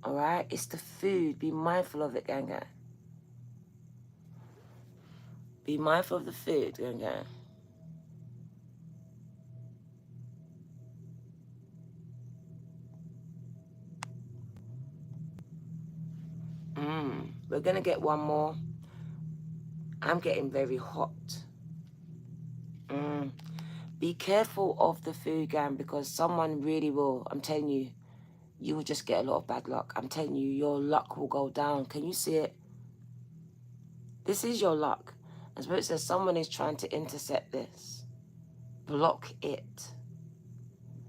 All right? It's the food. Be mindful of it, gang. Be mindful of the food, gang. We're going to get one more. I'm getting very hot. Be careful of the food, gang, because someone really will. I'm telling you, you will just get a lot of bad luck. I'm telling you, your luck will go down. Can you see it? This is your luck. And Spirit says someone is trying to intercept this. Block it.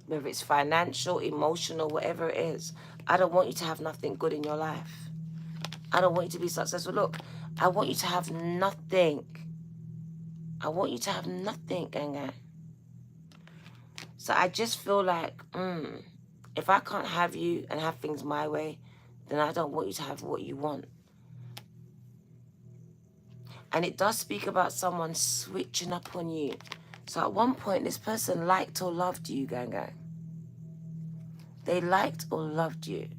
Whether it's financial, emotional, whatever it is. I don't want you to have nothing good in your life. I don't want you to be successful. Look, I want you to have nothing. I want you to have nothing, gang. So I just feel like, if I can't have you and have things my way, then I don't want you to have what you want. And it does speak about someone switching up on you. So at one point, this person liked or loved you, gang. They liked or loved you.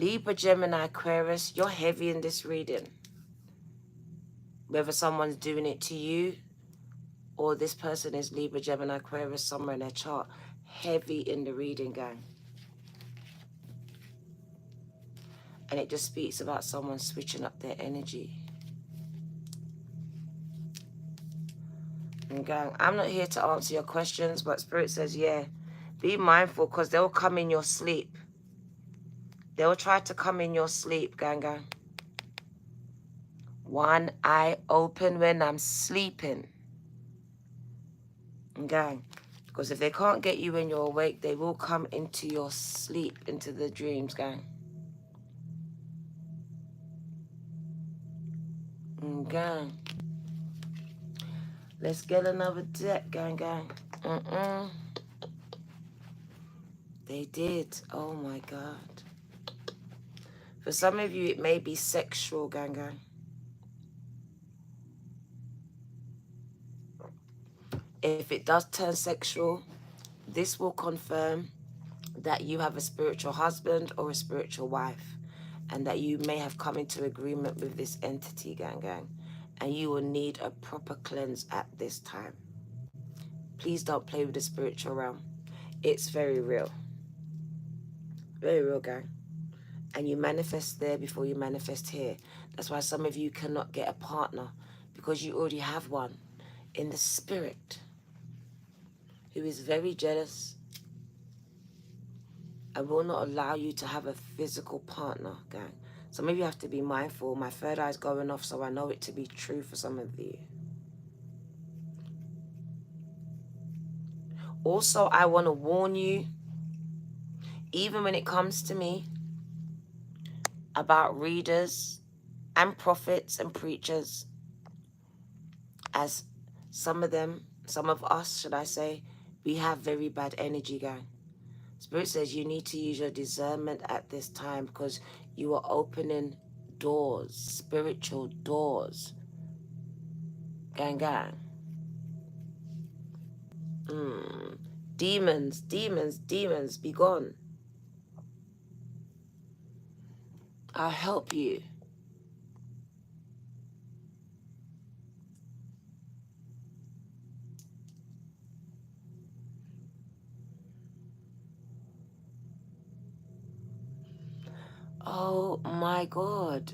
Libra, Gemini, Aquarius, you're heavy in this reading. Whether someone's doing it to you or this person is Libra, Gemini, Aquarius somewhere in their chart. Heavy in the reading, gang. And it just speaks about someone switching up their energy. And gang, I'm not here to answer your questions, but Spirit says, yeah, be mindful because they'll come in your sleep. They'll try to come in your sleep, gang. One eye open when I'm sleeping. Gang, because if they can't get you when you're awake, they will come into your sleep, into the dreams, gang. Gang. Let's get another deck, gang. They did. Oh my God. For some of you, it may be sexual, gang. If it does turn sexual, this will confirm that you have a spiritual husband or a spiritual wife, and that you may have come into agreement with this entity, gang. And you will need a proper cleanse at this time. Please don't play with the spiritual realm. It's very real. Very real, gang. And you manifest there before you manifest here. That's why some of you cannot get a partner, because you already have one in the spirit who is very jealous and will not allow you to have a physical partner, gang. Some of you have to be mindful. My third eye is going off, so I know it to be true for some of you. Also, I want to warn you, even when it comes to me, about readers and prophets and preachers, as some of us, should I say, we have very bad energy, gang. Spirit says you need to use your discernment at this time, because you are opening doors, spiritual doors. Gang. Demons, be gone. I'll help you. Oh my God.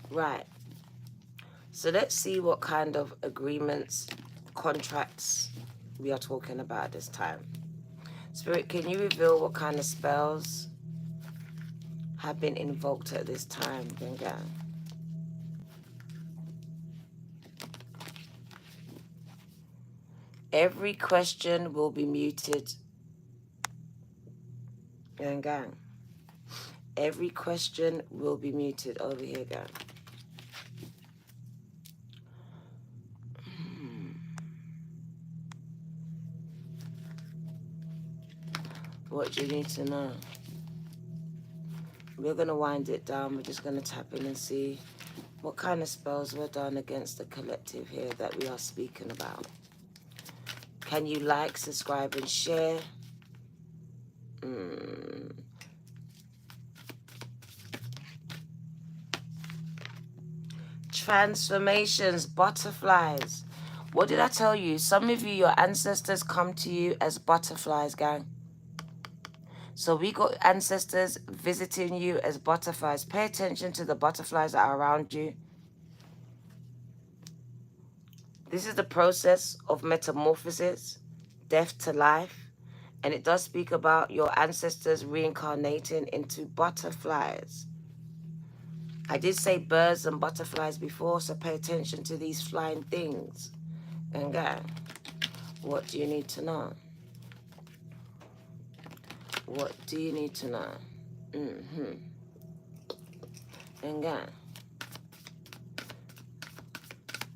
Right. So let's see what kind of agreements, contracts we are talking about this time. Spirit, can you reveal what kind of spells have been invoked at this time, gang? Every question will be muted, gang. Every question will be muted over here, gang. What do you need to know? We're going to wind it down. We're just going to tap in and see what kind of spells were done against the collective here that we are speaking about. Can you like, subscribe, and share? Transformations, butterflies. What did I tell you? Some of you, your ancestors come to you as butterflies, gang. So we got ancestors visiting you as butterflies. Pay attention to the butterflies that are around you. This is the process of metamorphosis, death to life. And it does speak about your ancestors reincarnating into butterflies. I did say birds and butterflies before, so pay attention to these flying things. And what do you need to know? What do you need to know? And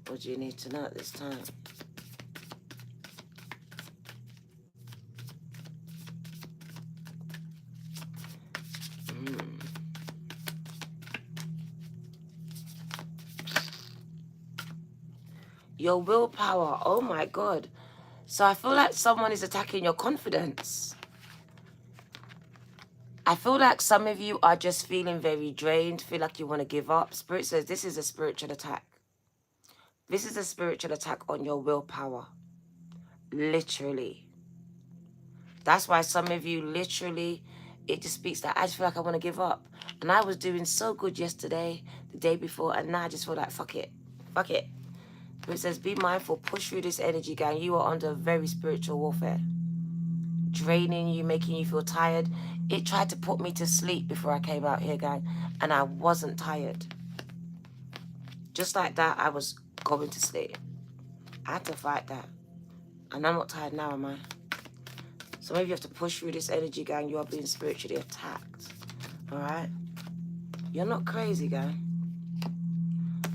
what do you need to know at this time? Your willpower. Oh my God. So I feel like someone is attacking your confidence. I feel like some of you are just feeling very drained, feel like you want to give up. Spirit says this is a spiritual attack. This is a spiritual attack on your willpower. Literally. That's why some of you literally, it just speaks that I just feel like I want to give up. And I was doing so good yesterday, the day before, and now I just feel like, fuck it. Fuck it. It says, be mindful, push through this energy, gang. You are under very spiritual warfare. Draining you, making you feel tired. It tried to put me to sleep before I came out here, gang. And I wasn't tired. Just like that, I was going to sleep. I had to fight that. And I'm not tired now, am I? So maybe you have to push through this energy, gang. You are being spiritually attacked. All right? You're not crazy, gang.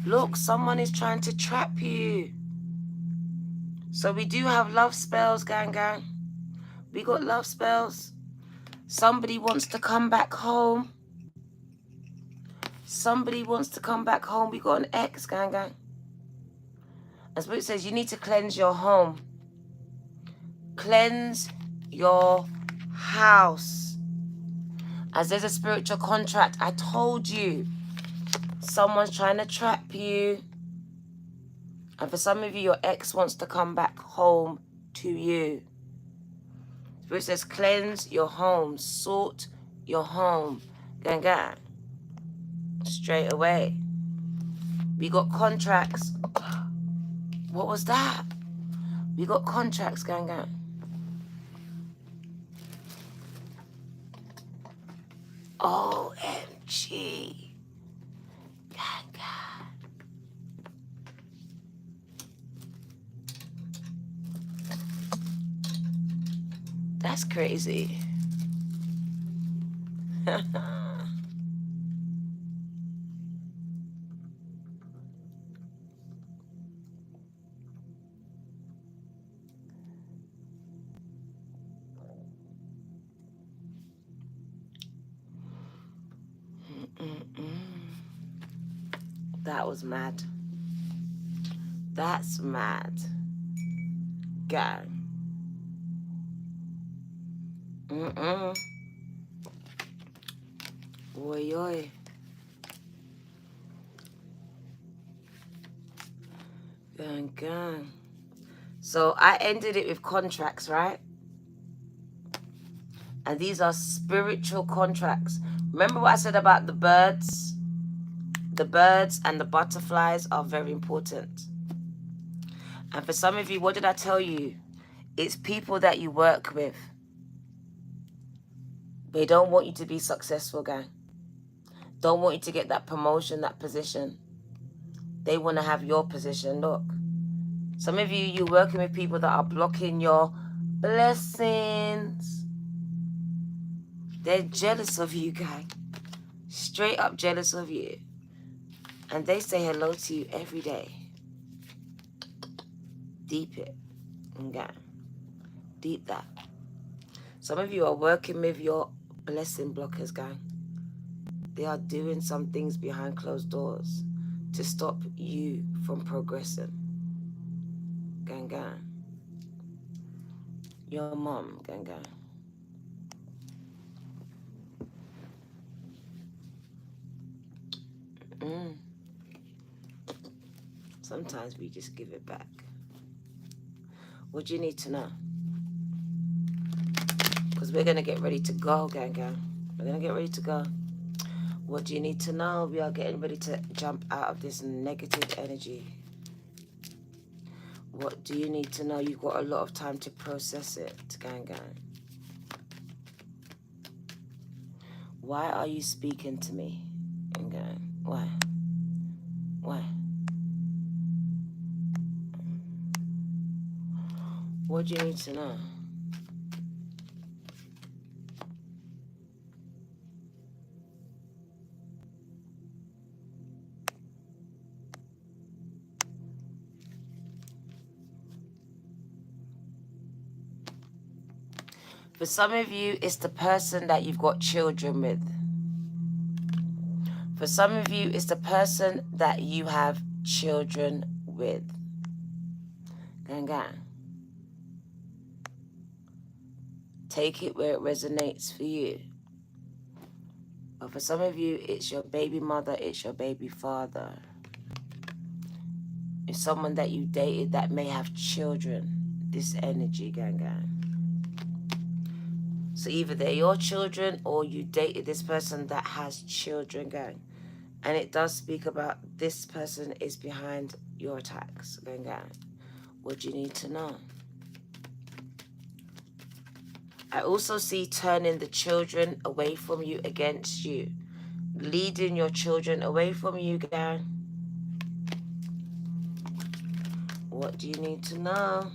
Look, someone is trying to trap you. So we do have love spells, gang, gang. We got love spells. Somebody wants to come back home. Somebody wants to come back home. We got an ex, gang, gang. And Spirit says you need to cleanse your home. Cleanse your house. As there's a spiritual contract, I told you. Someone's trying to trap you. And for some of you, your ex wants to come back home to you. Spirit says cleanse your home. Sort your home. Gang, gang. Straight away. We got contracts. What was that? We got contracts, gang, gang. OMG. Gang, gang. That's crazy. That was mad. That's mad. Gang. Oi, oi. Gang, gang. So I ended it with contracts, right? And these are spiritual contracts. Remember what I said about the birds? The birds and the butterflies are very important. And for some of you, what did I tell you? It's people that you work with. They don't want you to be successful, gang. Don't want you to get that promotion, that position. They want to have your position. Look. Some of you, you're working with people that are blocking your blessings. They're jealous of you, gang. Straight up jealous of you. And they say hello to you every day. Deep it. Okay. Deep that. Some of you are working with your blessing blockers, gang. They are doing some things behind closed doors to stop you from progressing. Gang, gang. Your mom, gang, gang. Sometimes we just give it back. What do you need to know? Because we're going to get ready to go, gang, gang. We're going to get ready to go. What do you need to know? We are getting ready to jump out of this negative energy. What do you need to know? You've got a lot of time to process it, gang, gang. Why are you speaking to me, gang, gang? Why? Why? What do you need to know? For some of you, it's the person that you've got children with. For some of you, it's the person that you have children with. Gang. Take it where it resonates for you. But for some of you, it's your baby mother, it's your baby father. It's someone that you dated that may have children. This energy, gang. So either they're your children or you dated this person that has children, gang. And it does speak about this person is behind your attacks, gang. What do you need to know? I also see turning the children away from you against you. Leading your children away from you, gang. What do you need to know?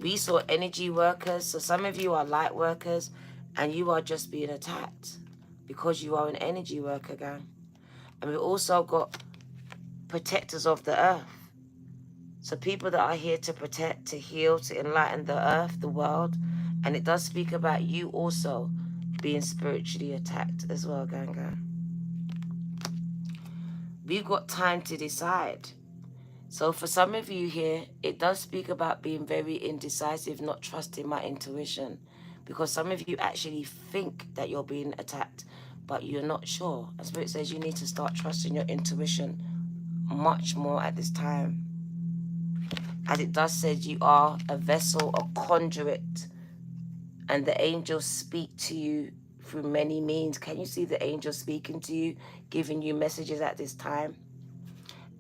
We saw energy workers. So some of you are light workers and you are just being attacked because you are an energy worker, gang. And we've also got protectors of the earth. So people that are here to protect, to heal, to enlighten the earth, the world. And it does speak about you also being spiritually attacked as well, gang. We've got time to decide. So for some of you here, it does speak about being very indecisive, not trusting my intuition. Because some of you actually think that you're being attacked, but you're not sure. And Spirit says you need to start trusting your intuition much more at this time. As it does say, you are a vessel, a conduit, and the angels speak to you through many means. Can you see the angels speaking to you, giving you messages at this time?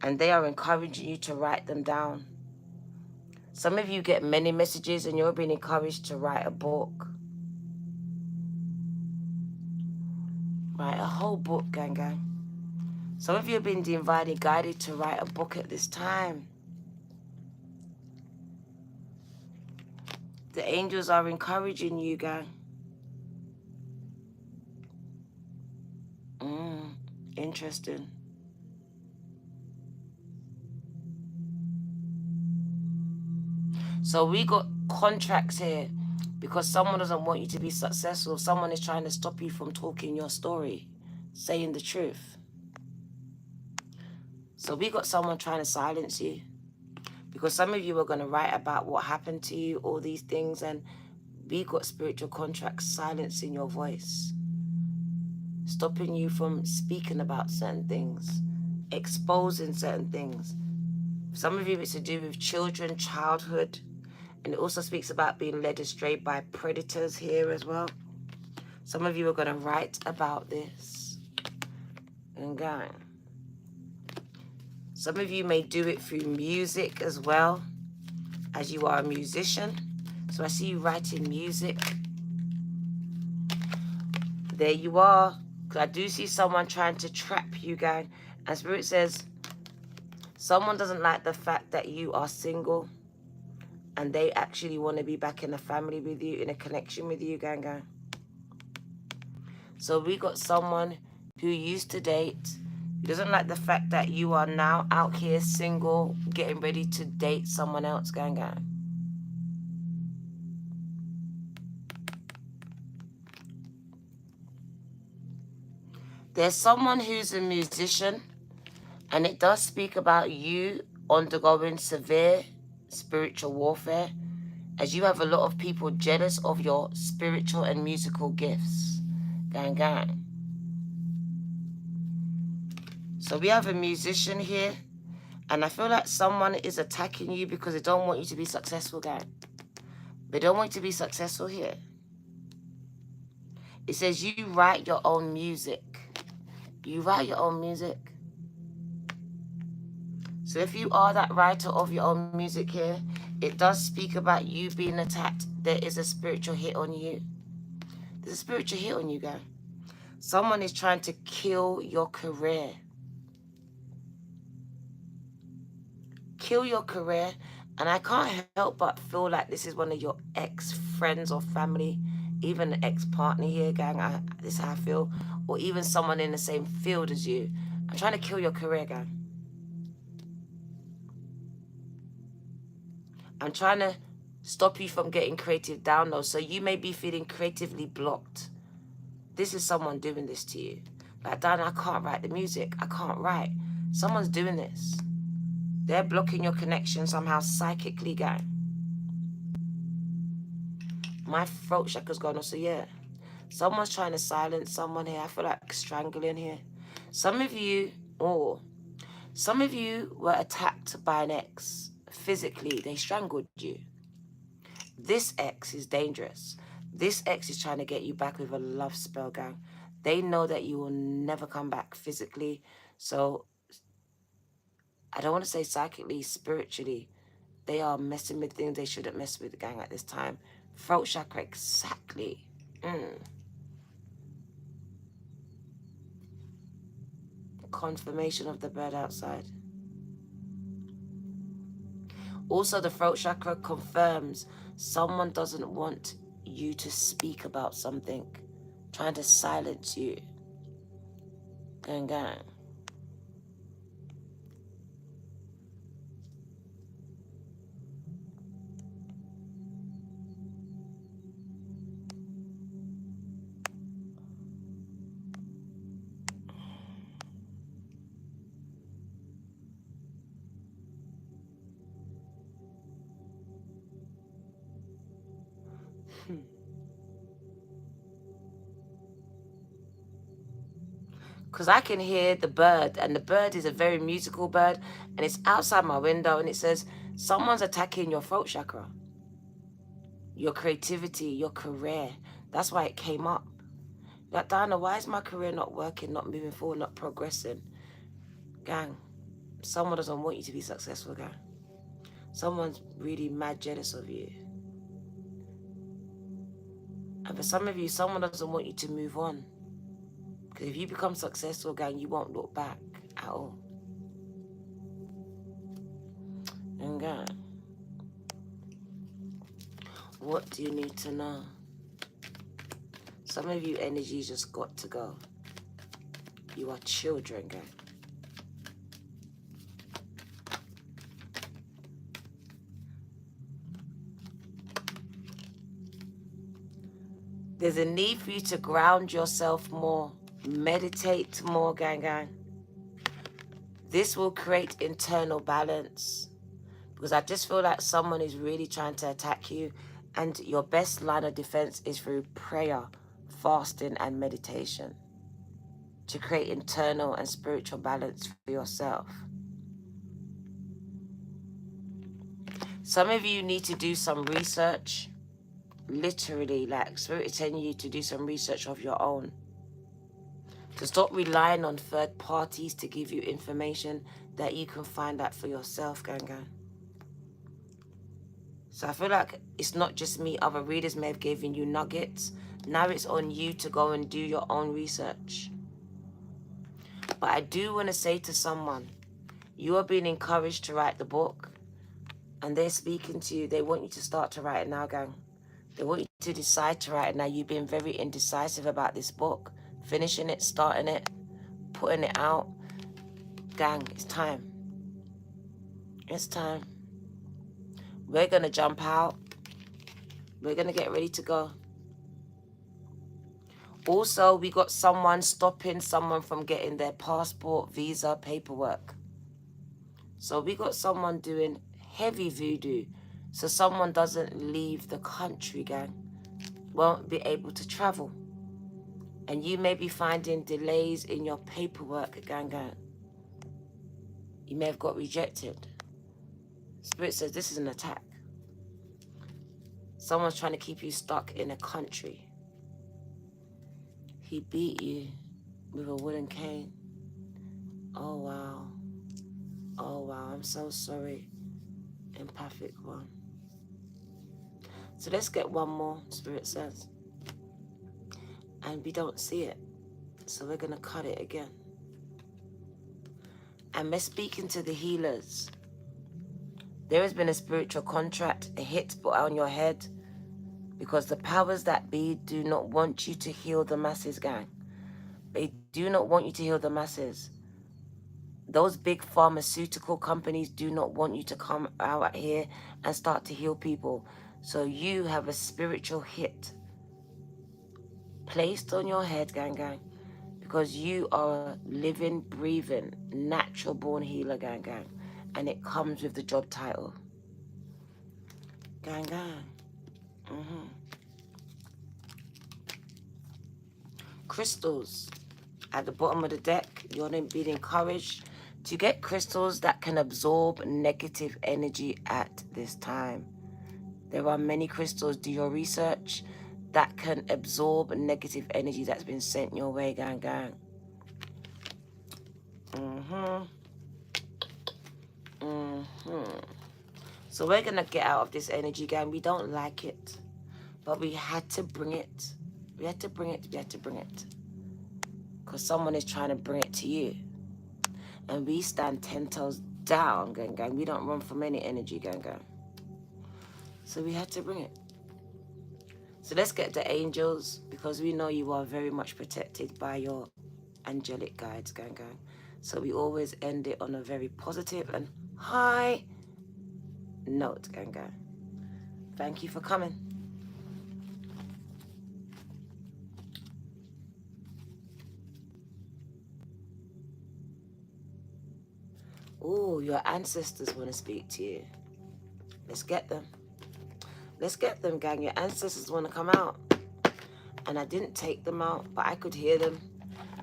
And they are encouraging you to write them down. Some of you get many messages and you're being encouraged to write a book. Write a whole book, gang. Some of you have been divinely guided to write a book at this time. The angels are encouraging you, gang. Interesting. So we got contracts here because someone doesn't want you to be successful. Someone is trying to stop you from talking your story, saying the truth. So we got someone trying to silence you because some of you are going to write about what happened to you, all these things, and we got spiritual contracts silencing your voice, stopping you from speaking about certain things, exposing certain things. Some of you, it's to do with children, childhood, and it also speaks about being led astray by predators here as well. Some of you are going to write about this. And going. Some of you may do it through music as well, as you are a musician. So I see you writing music. There you are. I do see someone trying to trap you, gang. And Spirit says, someone doesn't like the fact that you are single. And they actually want to be back in a family with you, in a connection with you, gang. So we got someone who used to date, who doesn't like the fact that you are now out here single, getting ready to date someone else, gang. There's someone who's a musician, and it does speak about you undergoing severe spiritual warfare, as you have a lot of people jealous of your spiritual and musical gifts, gang. So we have a musician here, and I feel like someone is attacking you because they don't want you to be successful, gang. They don't want you to be successful here. It says you write your own music. You write your own music. So if you are that writer of your own music here, it does speak about you being attacked. There is a spiritual hit on you. There's a spiritual hit on you, guys. Someone is trying to kill your career. Kill your career. And I can't help but feel like this is one of your ex-friends or family, even an ex-partner here, gang. This is how I feel. Or even someone in the same field as you. I'm trying to kill your career, gang. I'm trying to stop you from getting creative downloads. So you may be feeling creatively blocked. This is someone doing this to you. Like, Dan, I can't write the music. I can't write. Someone's doing this. They're blocking your connection somehow psychically, gang. My throat chakra's gone off, so yeah. Someone's trying to silence someone here. I feel like strangling here. Some of you, some of you were attacked by an ex physically. They strangled you. This ex is dangerous. This ex is trying to get you back with a love spell, gang. They know that you will never come back physically. So I don't want to say psychically, spiritually. They are messing with things they shouldn't mess with, gang, at this time. Throat chakra, exactly. Confirmation of the bird outside. Also, the throat chakra confirms someone doesn't want you to speak about something, trying to silence you. Gang, gang. Because I can hear the bird, and the bird is a very musical bird, and it's outside my window, and it says, someone's attacking your throat chakra, your creativity, your career. That's why it came up. Like, Diana, why is my career not working, not moving forward, not progressing? Gang, someone doesn't want you to be successful, gang. Someone's really mad jealous of you. And for some of you, someone doesn't want you to move on. Because if you become successful, gang, you won't look back at all. And gang, what do you need to know? Some of you energy just got to go. You are children, gang. There's a need for you to ground yourself more, meditate more, gang, gang. This will create internal balance. Because I just feel like someone is really trying to attack you, and your best line of defense is through prayer, fasting, and meditation to create internal and spiritual balance for yourself. Some of you need to do some research, literally, like Spirit is telling you to do some research of your own. To stop relying on third parties to give you information that you can find out for yourself, gang, gang. So I feel like it's not just me. Other readers may have given you nuggets. Now it's on you to go and do your own research. But I do want to say to someone, you are being encouraged to write the book. And they're speaking to you. They want you to start to write it now, gang. They want you to decide to write it now. You've been very indecisive about this book. Finishing it, starting it, putting it out. Gang, it's time. It's time. We're going to jump out. We're going to get ready to go. Also, we got someone stopping someone from getting their passport, visa, paperwork. So we got someone doing heavy voodoo. So someone doesn't leave the country, gang. Won't be able to travel. And you may be finding delays in your paperwork, gang, gang. You may have got rejected. Spirit says this is an attack. Someone's trying to keep you stuck in a country. He beat you with a wooden cane. Oh, wow. Oh, wow. I'm so sorry. Empathic one. So let's get one more, Spirit says. And we don't see it. So we're going to cut it again. And we're speaking to the healers. There has been a spiritual contract, a hit put on your head, because the powers that be do not want you to heal the masses, gang. They do not want you to heal the masses. Those big pharmaceutical companies do not want you to come out here and start to heal people. So you have a spiritual hit placed on your head, gang, gang, because you are a living, breathing, natural born healer, gang, gang. and it comes with the job title. Gang, gang. Crystals. At the bottom of the deck, you're being encouraged to get crystals that can absorb negative energy at this time. There are many crystals, do your research, that can absorb negative energy that's been sent your way, gang, gang. So we're going to get out of this energy, gang. We don't like it, but we had to bring it. We had to bring it. Because someone is trying to bring it to you. And we stand 10 toes down, gang, gang. We don't run from any energy, gang, gang. So we had to bring it. So let's get the angels, because we know you are very much protected by your angelic guides, gang, gang. So we always end it on a very positive and high note, gang, gang. Thank you for coming. Oh, your ancestors want to speak to you. Let's get them. Let's get them, gang. Your ancestors want to come out. And I didn't take them out, but I could hear them.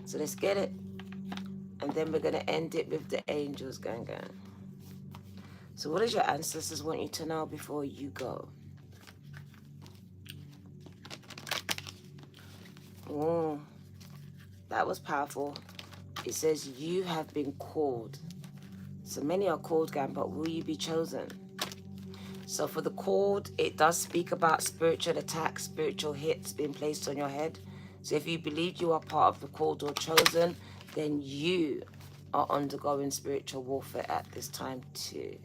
So let's get it. And then we're going to end it with the angels, gang, gang. So what does your ancestors want you to know before you go? Oh, that was powerful. It says you have been called. So many are called, gang, but will you be chosen? So for the called, it does speak about spiritual attacks, spiritual hits being placed on your head. So if you believe you are part of the called or chosen, then you are undergoing spiritual warfare at this time too.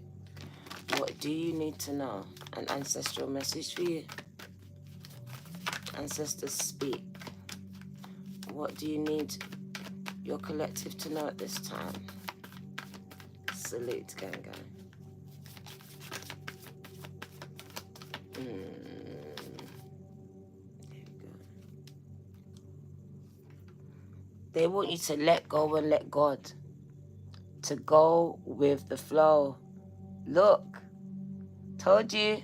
What do you need to know? An ancestral message for you. Ancestors speak. What do you need your collective to know at this time? Salute, gang, gang. There we go. They want you to let go and let God. To go with the flow. Look, told you.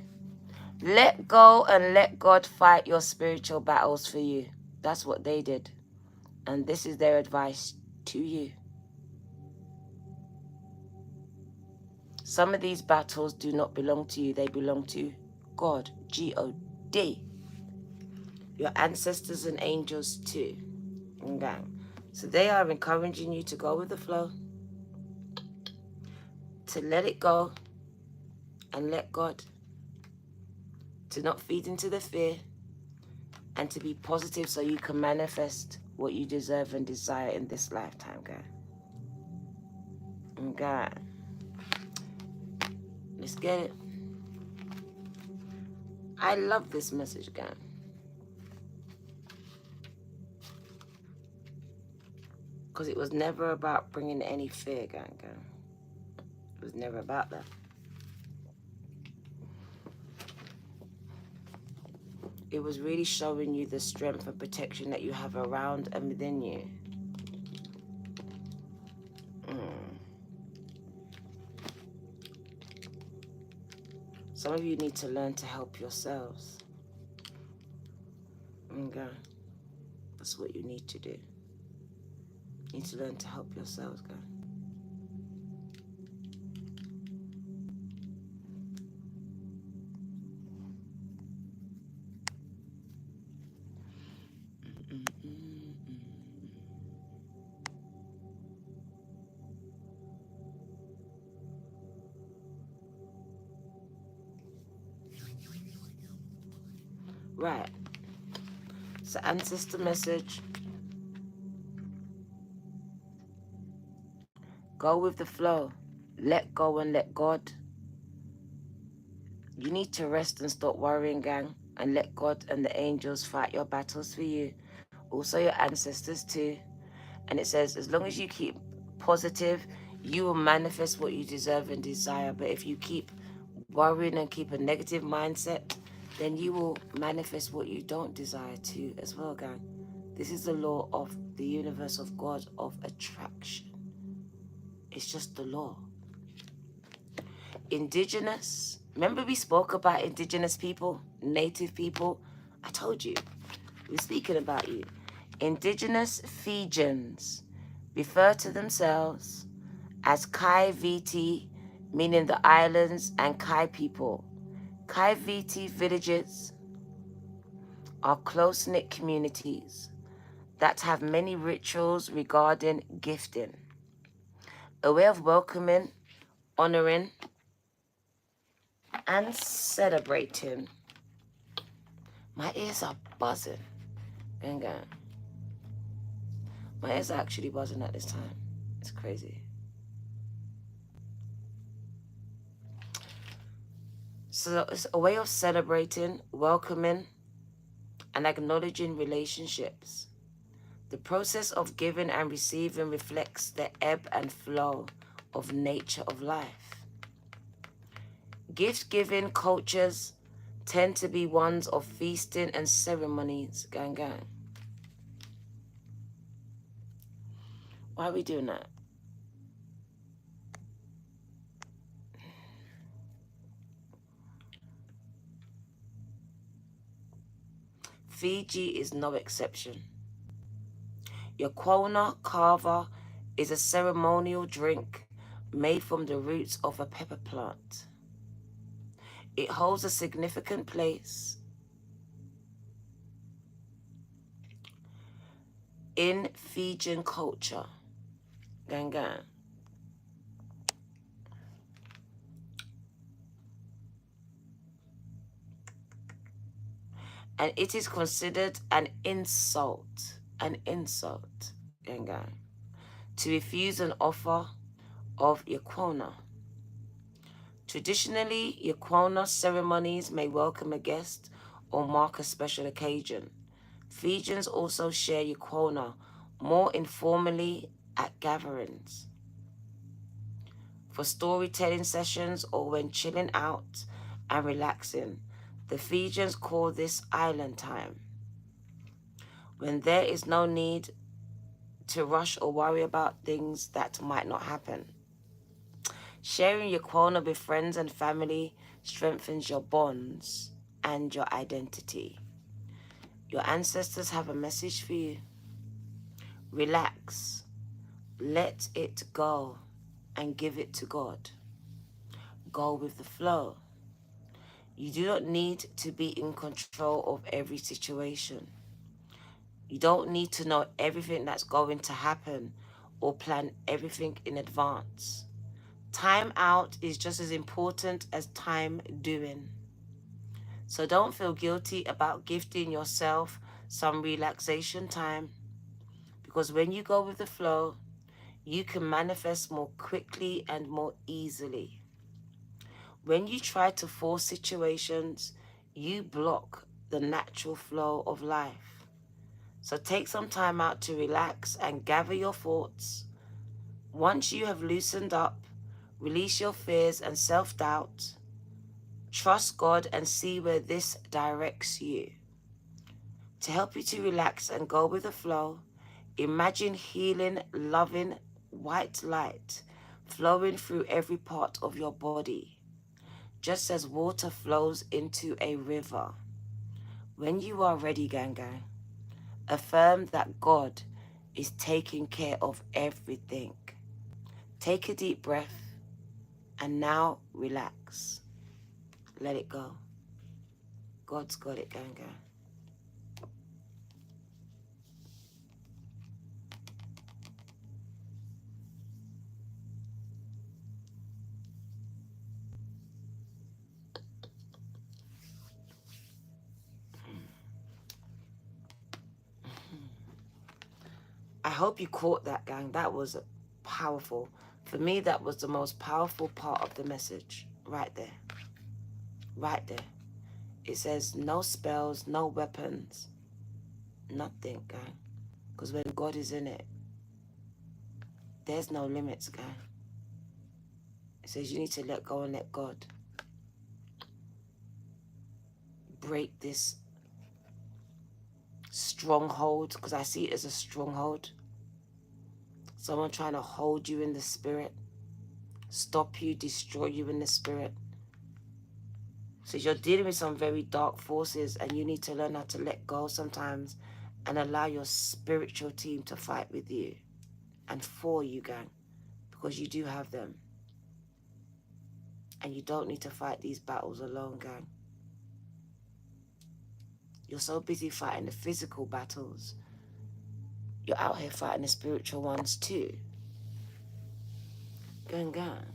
Let go and let God fight your spiritual battles for you. That's what they did. And this is their advice to you. Some of these battles do not belong to you. They belong to God. G-O-D. Your ancestors and angels too. Okay. So they are encouraging you to go with the flow. To let it go and let God. To not feed into the fear. And to be positive so you can manifest what you deserve and desire in this lifetime, God. God. Let's get it. I love this message, God. Because it was never about bringing any fear, God. It was never about that. It was really showing you the strength and protection that you have around and within you. Some of you need to learn to help yourselves. Okay. That's what you need to do. You need to learn to help yourselves, guys. Right. So ancestor message. Go with the flow. Let go and let God. You need to rest and stop worrying, gang, and let God and the angels fight your battles for you. Also your ancestors too. And it says, as long as you keep positive, you will manifest what you deserve and desire. But if you keep worrying and keep a negative mindset, then you will manifest what you don't desire to as well, gang. This is the law of the universe of God of attraction. It's just the law. Indigenous. Remember we spoke about indigenous people, native people? I told you. We're speaking about you. Indigenous Fijians refer to themselves as Kai Viti, meaning the islands, and Kai people. Kai Viti villages are close-knit communities that have many rituals regarding gifting, a way of welcoming, honoring, and celebrating. My ears are buzzing. Gang. My ears are actually buzzing at this time. It's crazy. So it's a way of celebrating, welcoming, and acknowledging relationships. The process of giving and receiving reflects the ebb and flow of nature of life. Gift-giving cultures tend to be ones of feasting and ceremonies. Gang. Why are we doing that? Fiji is no exception. Yaquona Kava is a ceremonial drink made from the roots of a pepper plant. It holds a significant place in Fijian culture. Gang. And it is considered an insult, gang, to refuse an offer of Yaquona. Traditionally, Yaquona ceremonies may welcome a guest or mark a special occasion. Fijians also share Yaquona more informally at gatherings, for storytelling sessions, or when chilling out and relaxing. The Fijians call this island time, when there is no need to rush or worry about things that might not happen. Sharing Yaquona with friends and family strengthens your bonds and your identity. Your ancestors have a message for you. Relax, let it go, and give it to God. Go with the flow. You do not need to be in control of every situation. You don't need to know everything that's going to happen or plan everything in advance. Time out is just as important as time doing. So don't feel guilty about gifting yourself some relaxation time, because when you go with the flow, you can manifest more quickly and more easily. When you try to force situations, you block the natural flow of life. So take some time out to relax and gather your thoughts. Once you have loosened up, release your fears and self-doubt. Trust God and see where this directs you. To help you to relax and go with the flow, imagine healing, loving, white light flowing through every part of your body, just as water flows into a river. When you are ready, gang, affirm that God is taking care of everything. Take a deep breath and now relax. Let it go. God's got it, gang. I hope you caught that, gang. That was powerful. For me, that was the most powerful part of the message. Right there. Right there. It says no spells, no weapons, nothing, gang. Because when God is in it, there's no limits, gang. It says you need to let go and let God. Break this stronghold, because I see it as a stronghold. Someone trying to hold you in the spirit. stop you, destroy you in the spirit. So you're dealing with some very dark forces, and you need to learn how to let go sometimes and allow your spiritual team to fight with you and for you, gang, because you do have them. And you don't need to fight these battles alone, gang. You're so busy fighting the physical battles. You're out here fighting the spiritual ones too. Gang, gang.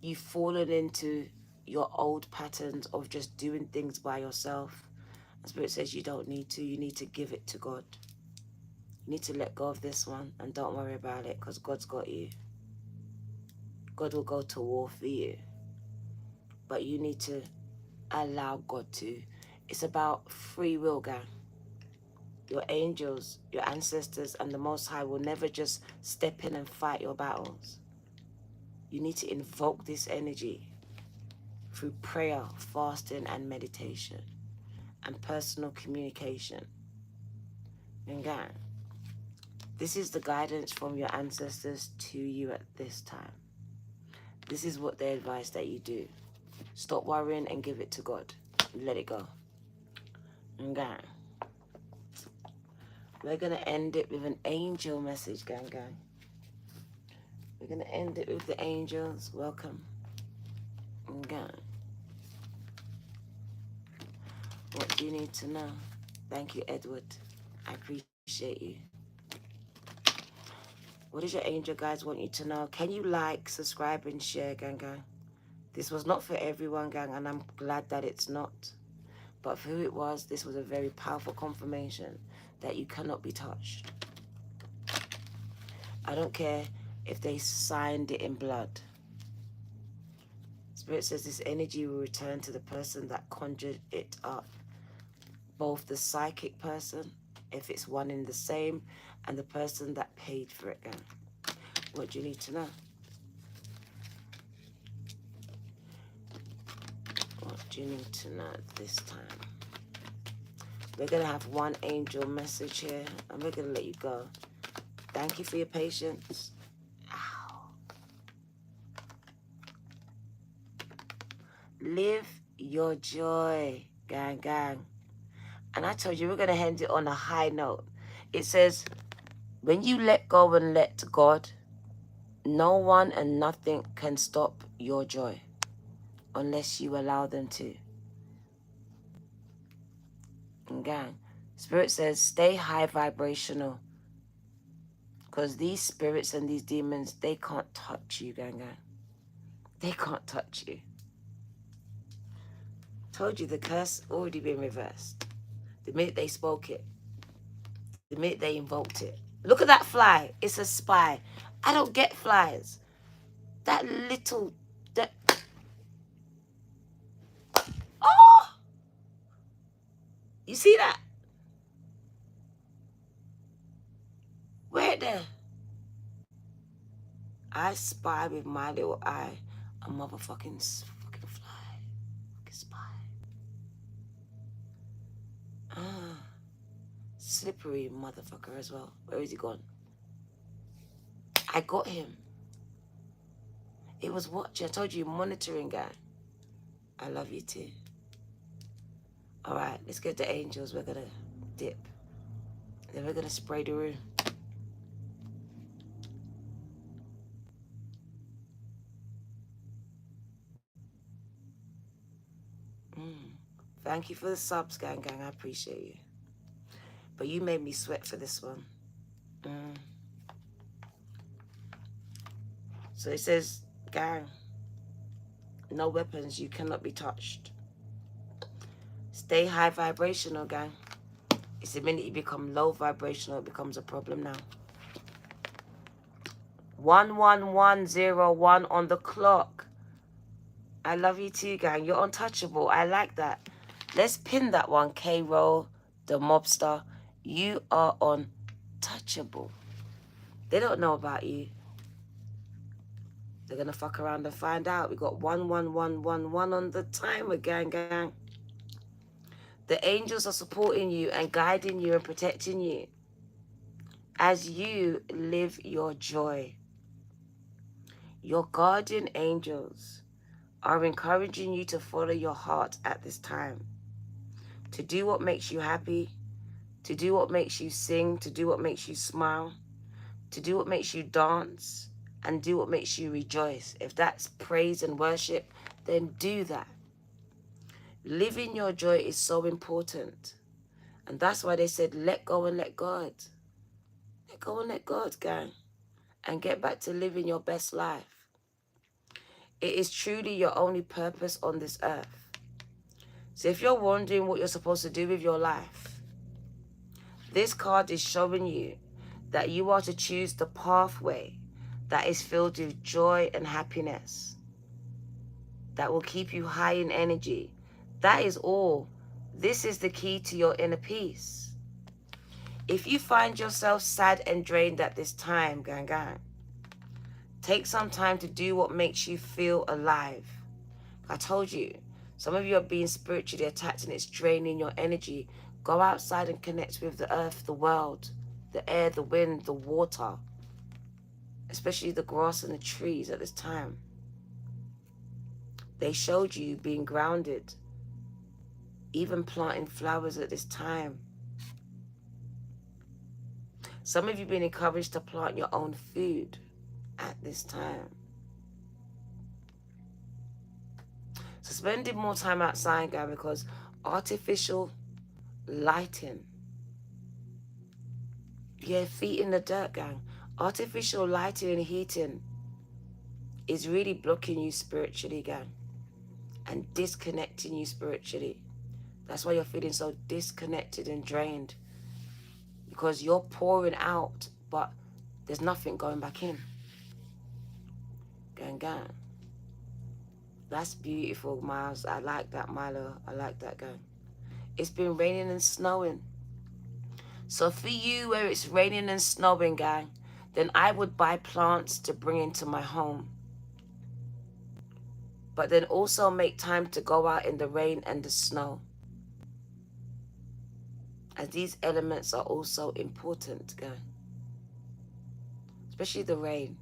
You've fallen into your old patterns of just doing things by yourself. And Spirit says you don't need to. You need to give it to God. You need to let go of this one and don't worry about it, because God's got you. God will go to war for you. But you need to allow God to. It's about free will, gang. Your angels, your ancestors, and the Most High will never just step in and fight your battles. You need to invoke this energy through prayer, fasting, and meditation, and personal communication. And gang, this is the guidance from your ancestors to you at this time. This is what they advise that you do. Stop worrying and give it to God. Let it go. And gang, we're going to end it with an angel message, gang, gang. We're going to end it with the angels. Welcome. And gang, what do you need to know? Thank you, Edward. I appreciate you. What does your angel guys want you to know? Can you like, subscribe, and share, gang, gang? This was not for everyone, gang, and I'm glad that it's not. But for who it was, this was a very powerful confirmation that you cannot be touched. I don't care if they signed it in blood. Spirit says this energy will return to the person that conjured it up. Both the psychic person, if it's one in the same, and the person that paid for it, gang. What do you need to know? What do you need to know at this time? We're going to have one angel message here, and we're going to let you go. Thank you for your patience. Ow. Live your joy, gang, gang. And I told you we're going to end it on a high note. It says, when you let go and let God, no one and nothing can stop your joy unless you allow them to. And gang, Spirit says, stay high vibrational, because these spirits and these demons, they can't touch you, gang, gang. They can't touch you. Told you the curse already been reversed. The minute they spoke it, the minute they invoked it. Look at that fly. It's a spy. I don't get flies. That little... That... Oh! You see that? Right there. I spy with my little eye a motherfucking fly. Fucking spy. Ah. Slippery motherfucker as well. Where is he gone? I got him. It was watching. I told you, monitoring guy. I love you too. All right, let's get the angels. We're going to dip. Then we're going to spray the room. Thank you for the subs, gang, gang. I appreciate you. But you made me sweat for this one. So it says, gang, no weapons. You cannot be touched. Stay high vibrational, gang. It's the minute you become low vibrational, it becomes a problem now. 11101 on the clock. I love you too, gang. You're untouchable. I like that. Let's pin that one. K-Roll, the mobster. You are untouchable. They don't know about you. They're going to fuck around and find out. We got 11111 on the timer, gang, gang. The angels are supporting you and guiding you and protecting you. As you live your joy, your guardian angels are encouraging you to follow your heart at this time, to do what makes you happy, to do what makes you sing, to do what makes you smile, to do what makes you dance, and do what makes you rejoice. If that's praise and worship, then do that. Living your joy is so important. And that's why they said, let go and let God. Let go and let God, gang. And get back to living your best life. It is truly your only purpose on this earth. So if you're wondering what you're supposed to do with your life, this card is showing you that you are to choose the pathway that is filled with joy and happiness, that will keep you high in energy. That is all. This is the key to your inner peace. If you find yourself sad and drained at this time, gang, take some time to do what makes you feel alive. I told you, some of you are being spiritually attacked and it's draining your energy. Go outside and connect with the earth, the world, the air, the wind, the water, especially the grass and the trees at this time. They showed you being grounded, even planting flowers at this time. Some of you have been encouraged to plant your own food at this time. So spending more time outside, guys, because artificial lighting, yeah, feet in the dirt, gang. Artificial lighting and heating is really blocking you spiritually, gang, and disconnecting you spiritually. That's why you're feeling so disconnected and drained, because you're pouring out, but there's nothing going back in. Gang, gang. That's beautiful, Miles. I like that, Milo. I like that, gang. It's been raining and snowing. So for you, where it's raining and snowing, gang, then I would buy plants to bring into my home. But then also make time to go out in the rain and the snow, as these elements are also important, gang. Especially the rain.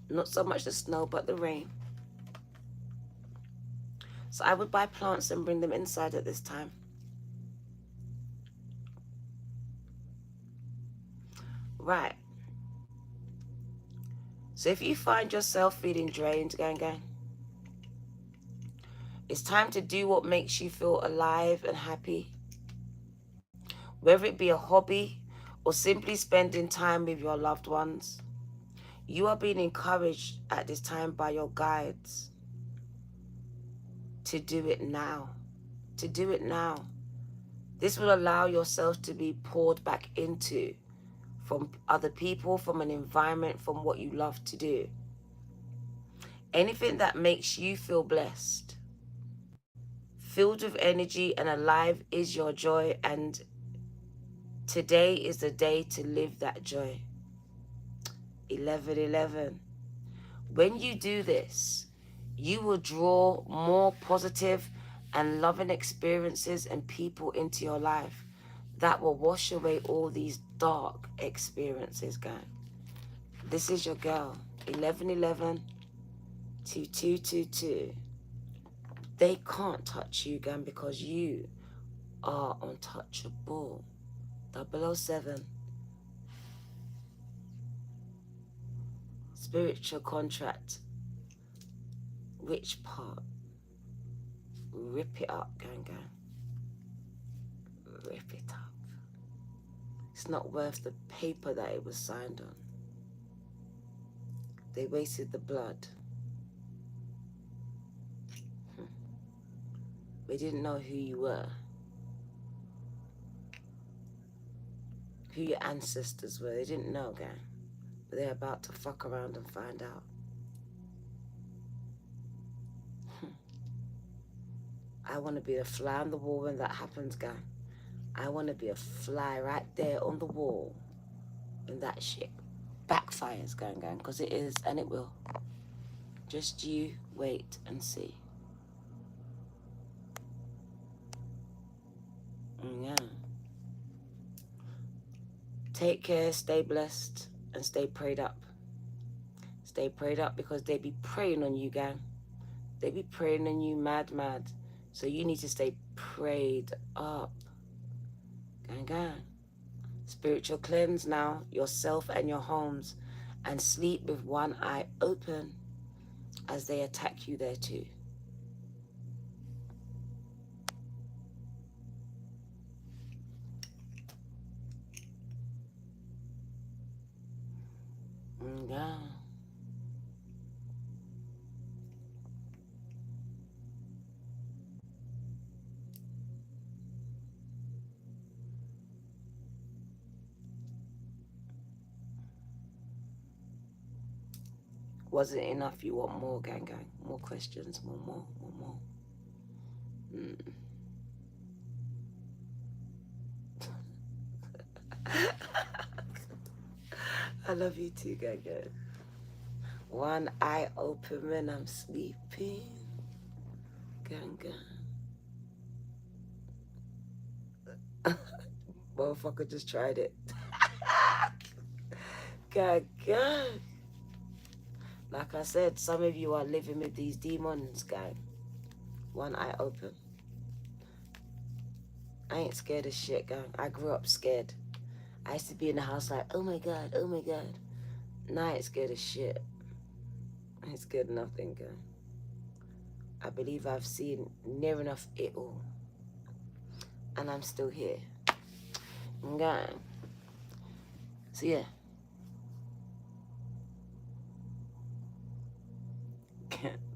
Not so much the snow, but the rain. So I would buy plants and bring them inside at this time. Right. So if you find yourself feeling drained, gang, it's time to do what makes you feel alive and happy. Whether it be a hobby or simply spending time with your loved ones, you are being encouraged at this time by your guides to do it now. To do it now. This will allow yourself to be poured back into from other people, from an environment, from what you love to do. Anything that makes you feel blessed, filled with energy and alive is your joy, and today is the day to live that joy. 11:11. When you do this, you will draw more positive and loving experiences and people into your life that will wash away all these dark experiences, guys. This is your girl, 11:11 to 222. They can't touch you, gang, because you are untouchable. 007. Spiritual contract. Which part? Rip it up, gang. Rip it up. It's not worth the paper that it was signed on. They wasted the blood. They didn't know who you were, who your ancestors were. They didn't know, gang. But they're about to fuck around and find out. I want to be a fly on the wall when that happens, gang. I want to be a fly right there on the wall when that shit backfires, gang, because it is and it will. Just you wait and see. Yeah. Take care, stay blessed, and stay prayed up. Stay prayed up because they be praying on you, gang. They be praying on you mad. So you need to stay prayed up. Gang. Spiritual cleanse now, yourself and your homes, and sleep with one eye open as they attack you there too. Yeah. Wasn't enough, you want more, gang. More questions, more. I love you too, gang. One eye open when I'm sleeping. Gang. Motherfucker just tried it. Gang. Like I said, some of you are living with these demons, gang. One eye open. I ain't scared of shit, gang. I grew up scared. I used to be in the house like, oh my God. Now I ain't scared of shit. I ain't scared of nothing, gang. I believe I've seen near enough it all. And I'm still here. Gang. So yeah.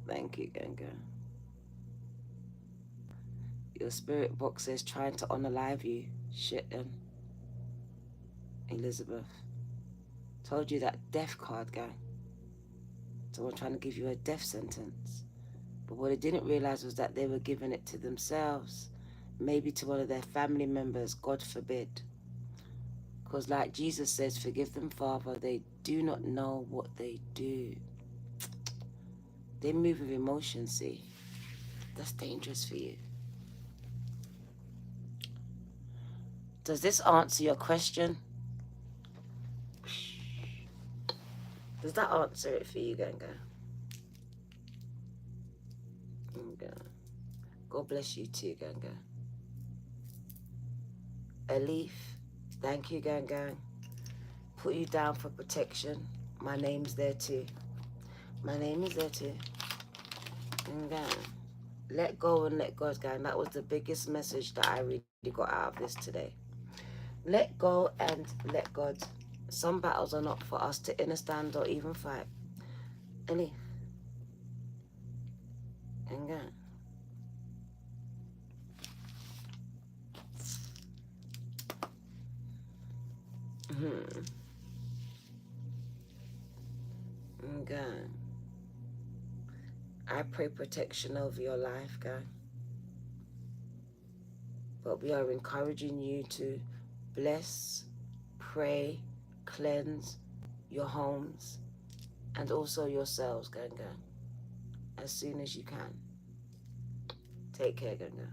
Thank you, gang. Your spirit box is trying to unalive you. Shit, then. Elizabeth. Told you that death card, gang. Someone trying to give you a death sentence. But what they didn't realize was that they were giving it to themselves. Maybe to one of their family members, God forbid. Because like Jesus says, forgive them, Father. They do not know what they do. They move with emotion, see. That's dangerous for you. Does this answer your question? Does that answer it for you, Ganga? God bless you too, Ganga. Elif, thank you, Ganga. Put you down for protection. My name's there too. My name is there too. Ganga. Let go and let God, gang. That was the biggest message that I really got out of this today. Let go and let God. Some battles are not for us to understand or even fight. Elif. Ganga. God. I pray protection over your life, God. But we are encouraging you to bless, pray, cleanse your homes and also yourselves, Ganga, as soon as you can. Take care, Ganga.